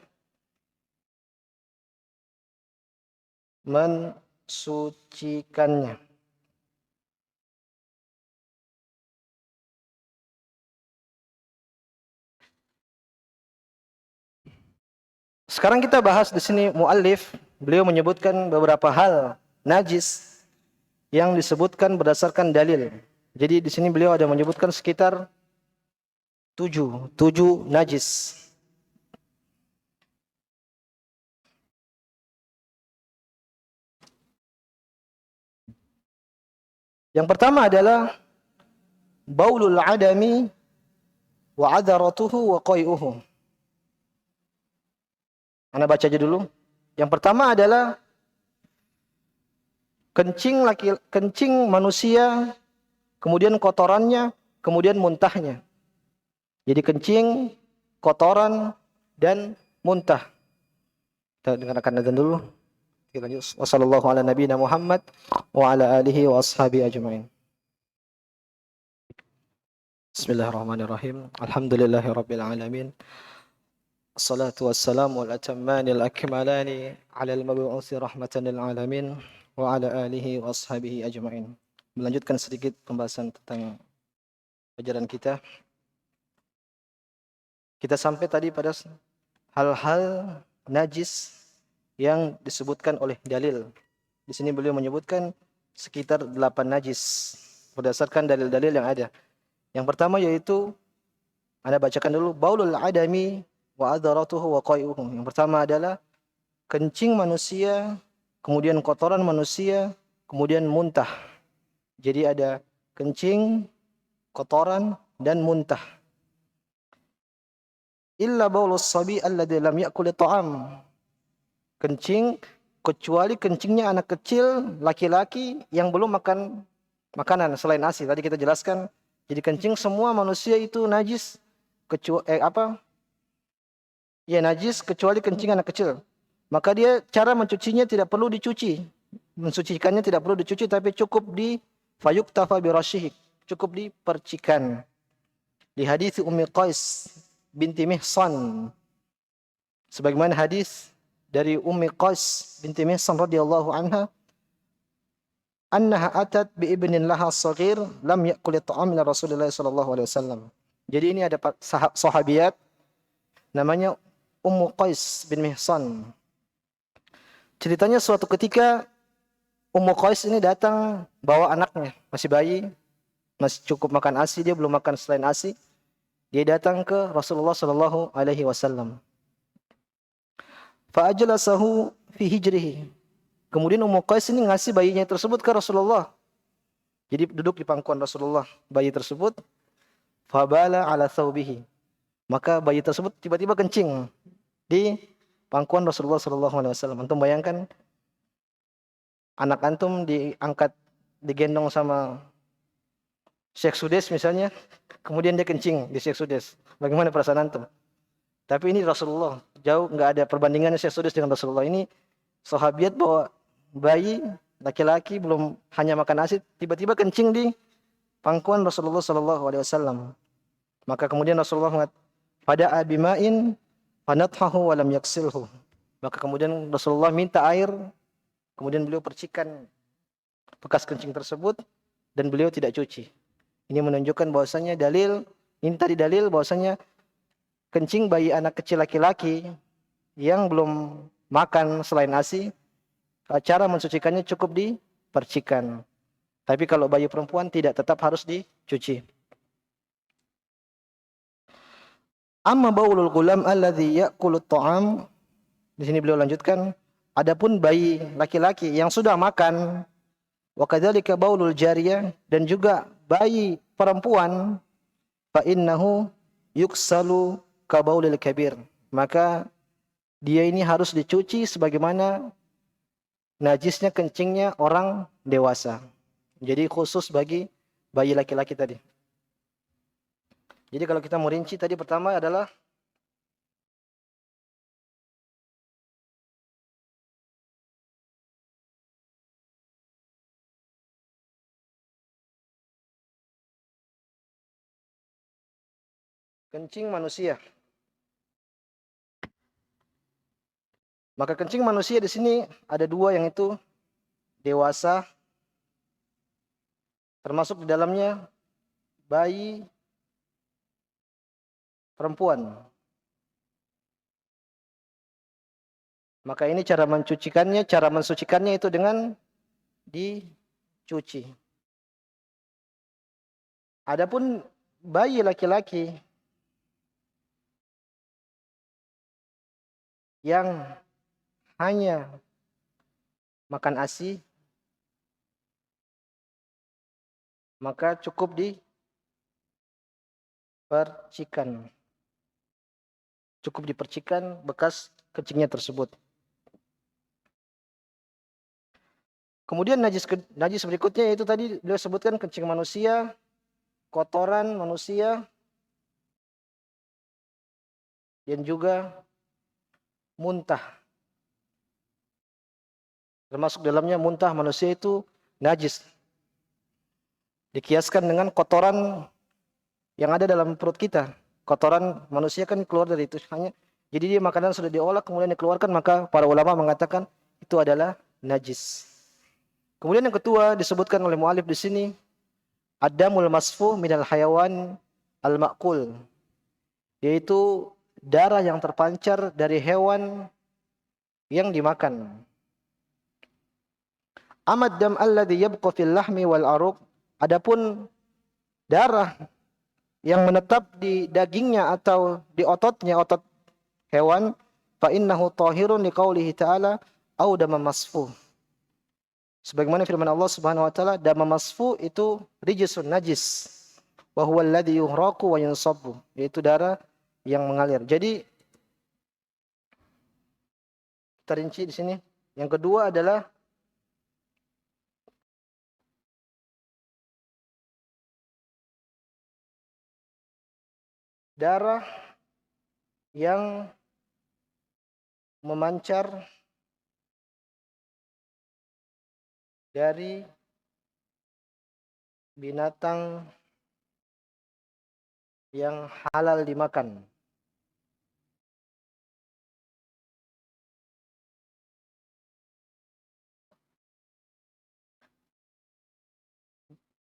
mensucikannya. Sekarang kita bahas di sini muallif, beliau menyebutkan beberapa hal najis yang disebutkan berdasarkan dalil. Jadi di sini beliau ada menyebutkan sekitar 7 najis. Yang pertama adalah baulul adami wa adaratuhu wa qai'uhu. Anda baca aja dulu. Yang pertama adalah kencing manusia, kemudian kotorannya, kemudian muntahnya. Jadi kencing, kotoran, dan muntah. Kita dengarkan azan dulu. Kita lanjut. Wassallallahu ala nabiyina Muhammad wa ala alihi wa ashabihi ajma'in. Bismillahirrahmanirrahim. Alhamdulillahi rabbil alamin. Assalatu wassalamu ala atammanil akmalani ala al-mab'uthi rahmatan lil alamin wa ala alihi wa ashabihi ajma'in. Melanjutkan sedikit pembahasan tentang pelajaran kita. Kita sampai tadi pada hal-hal najis yang disebutkan oleh dalil. Di sini beliau menyebutkan sekitar 8 najis berdasarkan dalil-dalil yang ada. Yang pertama yaitu Anda bacakan dulu baulul adami wa adaratuhu wa qai'uhu. Yang pertama adalah kencing manusia, kemudian kotoran manusia, kemudian muntah. Jadi ada kencing, kotoran dan muntah. Illa baulus sabi alladzi lam ya'kul ta'am. Kencing kecuali kencingnya anak kecil laki-laki yang belum makan makanan selain ASI. Tadi kita jelaskan. Jadi kencing semua manusia itu najis najis kecuali kencing anak kecil. Maka dia cara mencucinya tidak perlu dicuci. Mensucikannya tidak perlu dicuci tapi cukup di fayuktafa birashihi. Cukup dipercikan. Di hadis Ummi Qais binti Mihsan. Sebagaimana hadis dari Ummi Qais binti Mihsan radhiyallahu anha, annaha atat bi ibnin laha shaghir lam ya'kul at'am min Rasulillah sallallahu alaihi wasallam. Jadi ini ada sahabiat namanya Ummu Qais bin Mihsan. Ceritanya suatu ketika Ummu Qais ini datang bawa anaknya, masih bayi, masih cukup makan ASI, dia belum makan selain ASI. Dia datang ke Rasulullah sallallahu alaihi wasallam. Fa ajlasahu fi hijrihi. Kemudian Ummu Qais ini ngasih bayinya tersebut ke Rasulullah. Jadi duduk di pangkuan Rasulullah bayi tersebut. Fabala ala thawbihi. Maka bayi tersebut tiba-tiba kencing di pangkuan Rasulullah sallallahu alaihi wasallam. Antum bayangkan anak antum diangkat digendong sama Syekh Sudes misalnya, kemudian dia kencing di Syekh Sudes. Bagaimana perasaan antum? Tapi ini Rasulullah, jauh nggak ada perbandingannya Syekh Sudes dengan Rasulullah. Ini sahabiat bawa bayi laki-laki belum hanya makan nasi, tiba-tiba kencing di pangkuan Rasulullah sallallahu alaihi wasallam. Maka kemudian Rasulullah mengatakan, "Pada abima'in fanathahu wa lam yaksilhu." Maka kemudian Rasulullah minta air, kemudian beliau percikan bekas kencing tersebut dan beliau tidak cuci. Ini menunjukkan bahwasanya ini tadi dalil bahwasanya kencing bayi anak kecil laki-laki yang belum makan selain ASI, cara mensucikannya cukup dipercikan. Tapi kalau bayi perempuan tidak, tetap harus dicuci. Amma baulul gulam alladhi ya'kulut ta'am. Di sini beliau lanjutkan, adapun bayi laki-laki yang sudah makan, wa kadzalika baulul jariyah, dan juga bayi perempuan, fa innahu yuksalu ka baulil kabir. Maka dia ini harus dicuci sebagaimana najisnya kencingnya orang dewasa. Jadi khusus bagi bayi laki-laki tadi. Jadi kalau kita mau rinci tadi, pertama adalah kencing manusia. Maka kencing manusia di sini ada dua, yang itu dewasa, termasuk di dalamnya bayi perempuan. Maka ini cara mensucikannya itu dengan dicuci. Adapun bayi laki-laki yang hanya makan ASI, maka cukup dipercikan bekas kencingnya tersebut. Kemudian najis berikutnya yaitu tadi beliau sebutkan kencing manusia, kotoran manusia, dan juga muntah. Termasuk dalamnya muntah manusia itu najis. Dikiaskan dengan kotoran yang ada dalam perut kita. Kotoran manusia kan keluar dari itu hanya. Jadi dia makanan sudah diolah kemudian dikeluarkan, maka para ulama mengatakan itu adalah najis. Kemudian yang kedua disebutkan oleh mu'alif di sini, ad-damul masfuh minal hayawan al-ma'kul, yaitu darah yang terpancar dari hewan yang dimakan. Amad dam alladhi yabqa fil lahmi wal aruq, adapun darah yang menetap di dagingnya atau di ototnya, otot hewan, fa innahu tahirun liqaulihi ta'ala au dam masfuh. Sebagaimana firman Allah Subhanahu wa taala, dam masfuh itu rijsun najis. Wa huwa alladhi yuhraqu wa yunsabbu, yaitu darah yang mengalir. Jadi kita rinci di sini. Yang kedua adalah darah yang memancar dari binatang yang halal dimakan.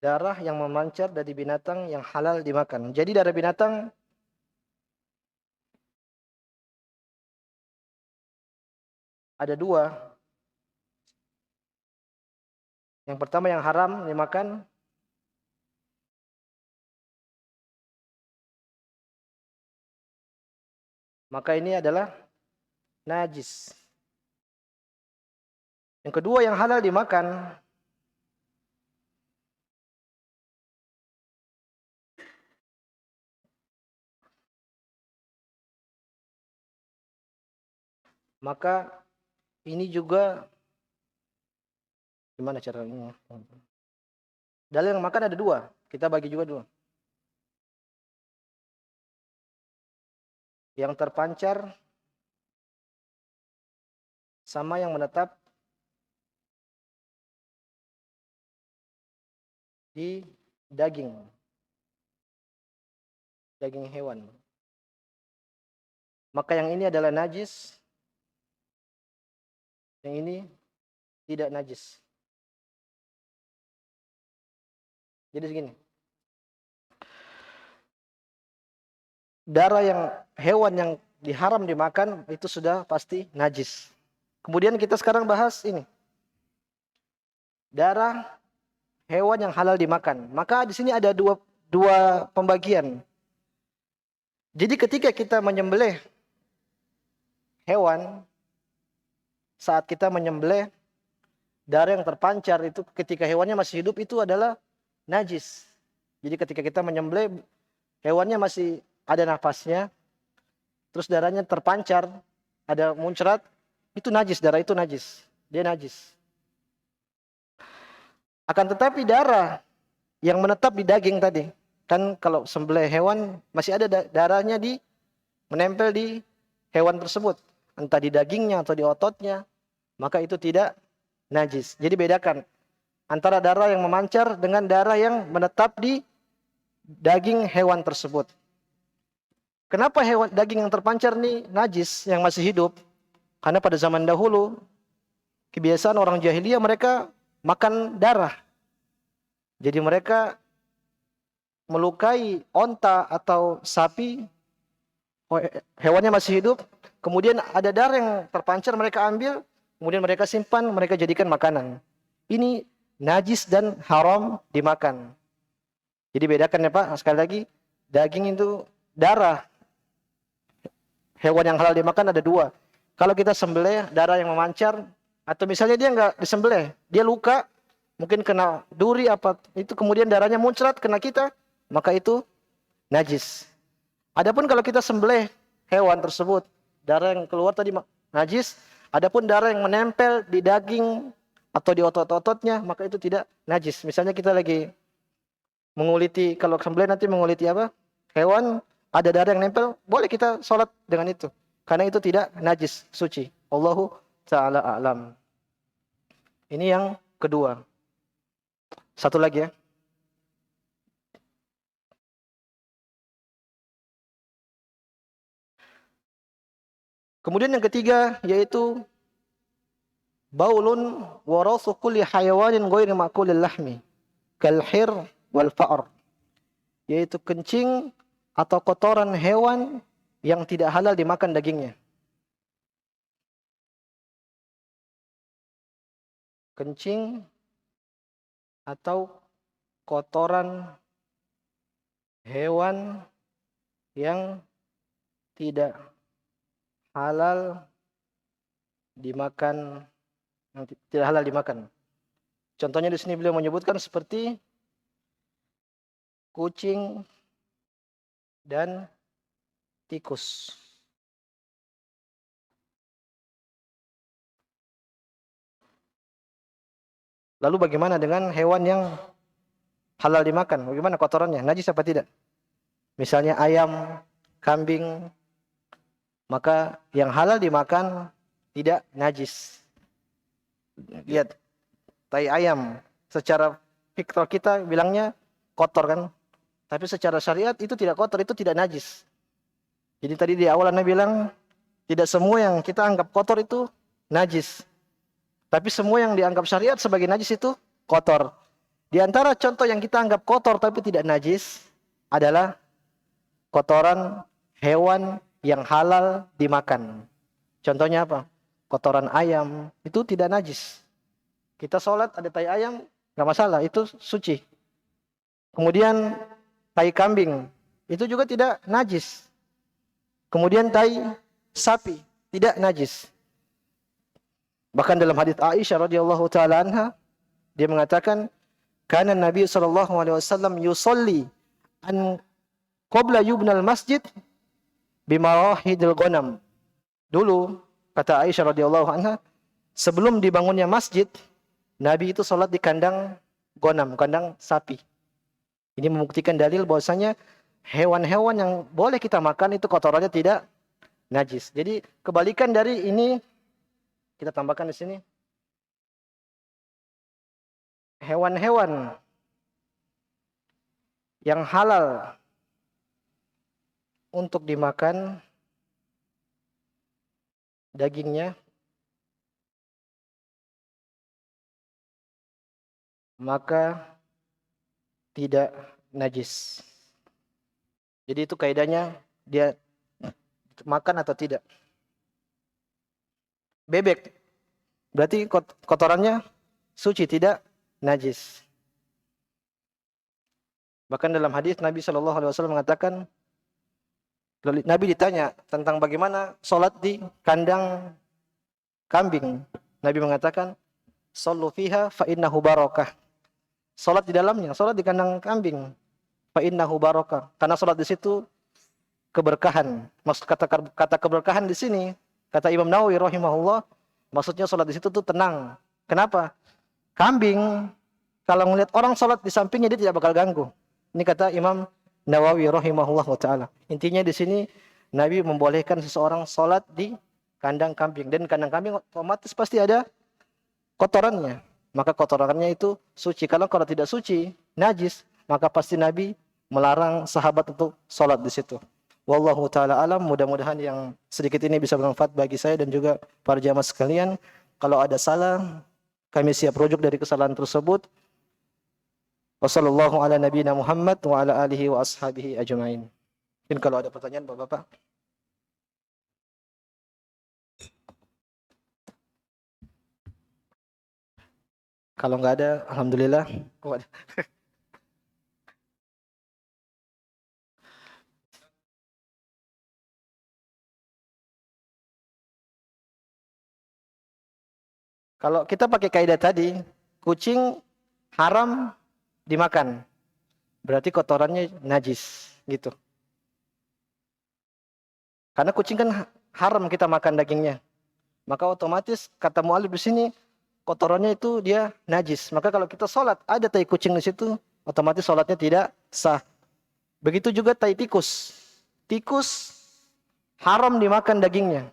Darah yang memancar dari binatang yang halal dimakan. Jadi darah binatang ada dua. Yang pertama yang haram dimakan, maka ini adalah najis. Yang kedua yang halal dimakan, maka ini juga gimana caranya? Dalil yang makan ada dua, kita bagi juga dua. Yang terpancar sama yang menetap di daging hewan. Maka yang ini adalah najis, yang ini tidak najis. Jadi segini, darah yang hewan yang diharam dimakan itu sudah pasti najis. Kemudian kita sekarang bahas ini, darah hewan yang halal dimakan. Maka di sini ada dua pembagian. Jadi ketika kita menyembelih hewan, saat kita menyembelih, darah yang terpancar itu ketika hewannya masih hidup itu adalah najis. Jadi ketika kita menyembelih, hewannya masih ada nafasnya, terus darahnya terpancar, ada muncrat, itu najis, darah itu najis. Dia najis. Akan tetapi darah yang menetap di daging tadi, kan kalau sembelih hewan masih ada darahnya menempel di hewan tersebut, entah di dagingnya atau di ototnya, maka itu tidak najis. Jadi bedakan antara darah yang memancar dengan darah yang menetap di daging hewan tersebut. Kenapa daging yang terpancar ini najis yang masih hidup? Karena pada zaman dahulu kebiasaan orang jahiliyah mereka makan darah. Jadi mereka melukai onta atau sapi, hewannya masih hidup, kemudian ada darah yang terpancar mereka ambil, kemudian mereka simpan, mereka jadikan makanan. Ini najis dan haram dimakan. Jadi bedakan ya Pak, sekali lagi, daging itu darah. Hewan yang halal dimakan ada dua. Kalau kita sembelih, darah yang memancar, atau misalnya dia nggak disembelih, dia luka, mungkin kena duri apa, itu kemudian darahnya muncrat kena kita, maka itu najis. Adapun kalau kita sembelih hewan tersebut, darah yang keluar tadi najis. Adapun darah yang menempel di daging atau di otot-ototnya, maka itu tidak najis. Misalnya kita lagi menguliti, kalau sembelih nanti menguliti apa? Hewan, ada darah yang nempel, boleh kita sholat dengan itu. Karena itu tidak najis, suci. Allahu ta'ala a'lam. Ini yang kedua. Satu lagi ya. Kemudian yang ketiga yaitu baulun warasu kulli hayawanin ghairi ma'kulil lahmi kal hir wal fa'r, yaitu kencing atau kotoran hewan yang tidak halal dimakan dagingnya. Kencing atau kotoran hewan yang tidak halal dimakan, yang tidak halal dimakan. Contohnya di sini beliau menyebutkan seperti kucing dan tikus. Lalu bagaimana dengan hewan yang halal dimakan? Bagaimana kotorannya? Najis apa tidak? Misalnya ayam, kambing, maka yang halal dimakan tidak najis. Lihat, tai ayam, secara fitrah kita bilangnya kotor kan? Tapi secara syariat itu tidak kotor, itu tidak najis. Jadi tadi di awal Anda bilang, tidak semua yang kita anggap kotor itu najis. Tapi semua yang dianggap syariat sebagai najis itu kotor. Di antara contoh yang kita anggap kotor tapi tidak najis adalah kotoran hewan yang halal dimakan. Contohnya apa? kotoran ayam, itu tidak najis. Kita sholat ada tai ayam, nggak masalah, itu suci. Kemudian tai kambing, itu juga tidak najis. Kemudian tai sapi, tidak najis. Bahkan dalam hadits Aisyah radhiyallahu taala anha, dia mengatakan, "Kana Nabi sallallahu alaihi wasallam yusolli an qabla yubnal masjid bimarahidil ghanam." Dulu kata Aisyah radhiyallahu anha, sebelum dibangunnya masjid, Nabi itu sholat di kandang ghanam, kandang sapi. Ini membuktikan dalil bahwasanya hewan-hewan yang boleh kita makan itu kotorannya tidak najis. Jadi kebalikan dari ini, kita tambahkan di sini. Hewan-hewan yang halal untuk dimakan dagingnya, maka tidak najis. Jadi itu kaidahnya, dia makan atau tidak. Bebek, berarti kotorannya suci, tidak najis. Bahkan dalam hadis Nabi Shallallahu Alaihi Wasallam mengatakan, Nabi ditanya tentang bagaimana sholat di kandang kambing. Nabi mengatakan, "Shallu fiha fa innahu barakah." Sholat di dalamnya, sholat di kandang kambing. Fa innahu barakah. Karena sholat di situ keberkahan. Maksud kata keberkahan di sini, kata Imam Nawawi rahimahullah, maksudnya sholat di situ tuh tenang. Kenapa? Kambing kalau melihat orang sholat di sampingnya dia tidak bakal ganggu. Ini kata Imam Nawawi rahimahullah taala. Intinya di sini Nabi membolehkan seseorang sholat di kandang kambing, dan kandang kambing otomatis pasti ada kotorannya. Maka kotorannya itu suci. Kalau tidak suci, najis, maka pasti Nabi melarang sahabat untuk sholat di situ. Wallahu taala alam. Mudah-mudahan yang sedikit ini bisa bermanfaat bagi saya dan juga para jamaah sekalian. Kalau ada salah, kami siap rujuk dari kesalahan tersebut. Wassallallahu ala nabiyina Muhammad wa ala alihi wa ashabihi ajma'in. Mungkin kalau ada pertanyaan Bapak-bapak. Kalau nggak ada, alhamdulillah. Kalau kita pakai kaidah tadi, kucing haram dimakan, berarti kotorannya najis, gitu. Karena kucing kan haram kita makan dagingnya, maka otomatis kata mu'alif di sini kotorannya itu dia najis. Maka kalau kita sholat ada tai kucing di situ, otomatis sholatnya tidak sah. Begitu juga tai tikus. Tikus haram dimakan dagingnya,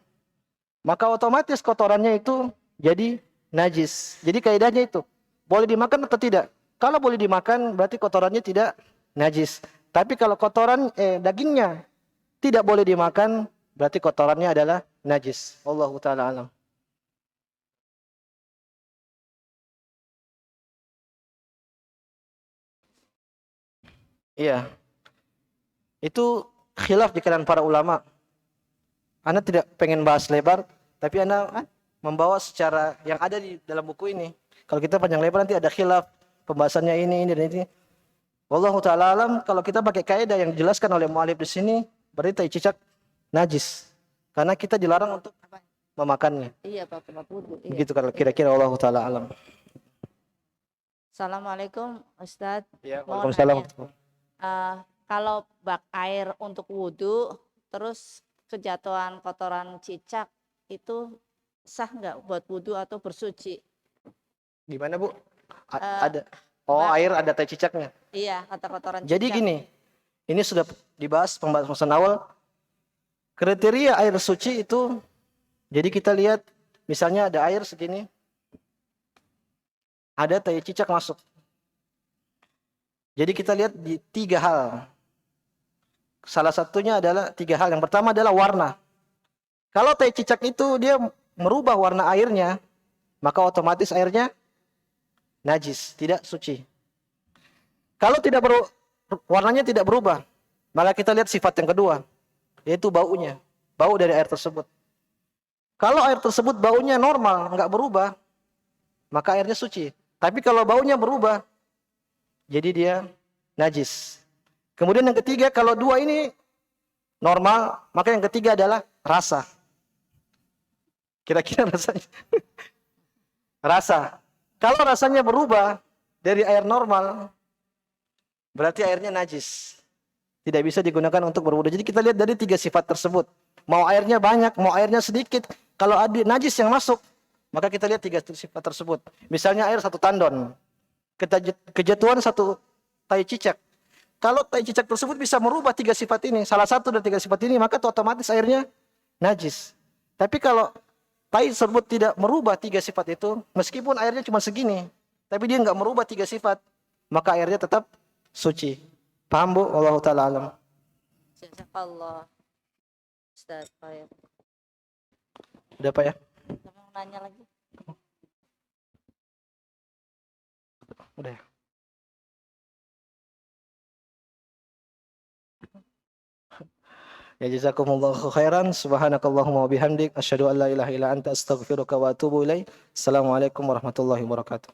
maka otomatis kotorannya itu jadi najis. Jadi kaidahnya itu boleh dimakan atau tidak. Kalau boleh dimakan berarti kotorannya tidak najis. Tapi kalau kotoran dagingnya tidak boleh dimakan, berarti kotorannya adalah najis. Wallahu taala alam. Iya. Itu khilaf di kalangan para ulama. Anda tidak pengen bahas lebar, tapi Anda membawa secara yang ada di dalam buku ini. Kalau kita panjang lebar nanti ada khilaf, pembahasannya ini dan ini. Wallahu taala alam. Kalau kita pakai kaidah yang dijelaskan oleh mu'alif di sini, berarti tai cicak najis. Karena kita dilarang untuk memakannya. Iya, Pak, wudu. Iya. Begitu kalau kira-kira wallahu taala alam. Assalamualaikum, Ustadz. Ya, Mau waalaikumsalam. kalau bak air untuk wudhu, terus kejatuhan kotoran cicak, itu sah nggak buat wudhu atau bersuci? Gimana Bu? Eh, Ada. Oh, air ada tai cicaknya. Iya, kata kotoran cicak. Jadi gini, ini sudah dibahas pembahasan awal. Kriteria air suci itu, jadi kita lihat, misalnya ada air segini, ada tai cicak masuk. Jadi kita lihat di 3 hal. Salah satunya adalah 3 hal. Yang pertama adalah warna. Kalau tai cicak itu dia merubah warna airnya, maka otomatis airnya najis, tidak suci. Kalau warnanya tidak berubah, maka kita lihat sifat yang kedua, yaitu baunya, bau dari air tersebut. Kalau air tersebut baunya normal, nggak berubah, maka airnya suci. Tapi kalau baunya berubah, jadi dia najis. Kemudian yang ketiga, kalau dua ini normal, maka yang ketiga adalah rasa. Kira-kira rasanya. Rasa. Kalau rasanya berubah dari air normal, berarti airnya najis. Tidak bisa digunakan untuk berwudu. Jadi kita lihat dari tiga sifat tersebut. Mau airnya banyak, mau airnya sedikit. Kalau ada najis yang masuk, maka kita lihat tiga sifat tersebut. Misalnya air 1 tandon. Kejatuhan 1 tai cicak. Kalau tai cicak tersebut bisa merubah tiga sifat ini, salah satu dari tiga sifat ini, maka otomatis airnya najis. Tapi kalau tai tersebut tidak merubah tiga sifat itu, meskipun airnya cuma segini, tapi dia nggak merubah tiga sifat, maka airnya tetap suci. Paham Bu? Wallahu ta'ala alam. Jazakallah. Ustaz, Khair. Udah Pak ya? Kamu mau nanya lagi? Udah ya? Ya jazakumullahu khairan. Subhanakallahumma wa bihamdik. Asyhadu an la ilaha illa anta astaghfiruka wa atubu ilaik. Assalamualaikum warahmatullahi wabarakatuh.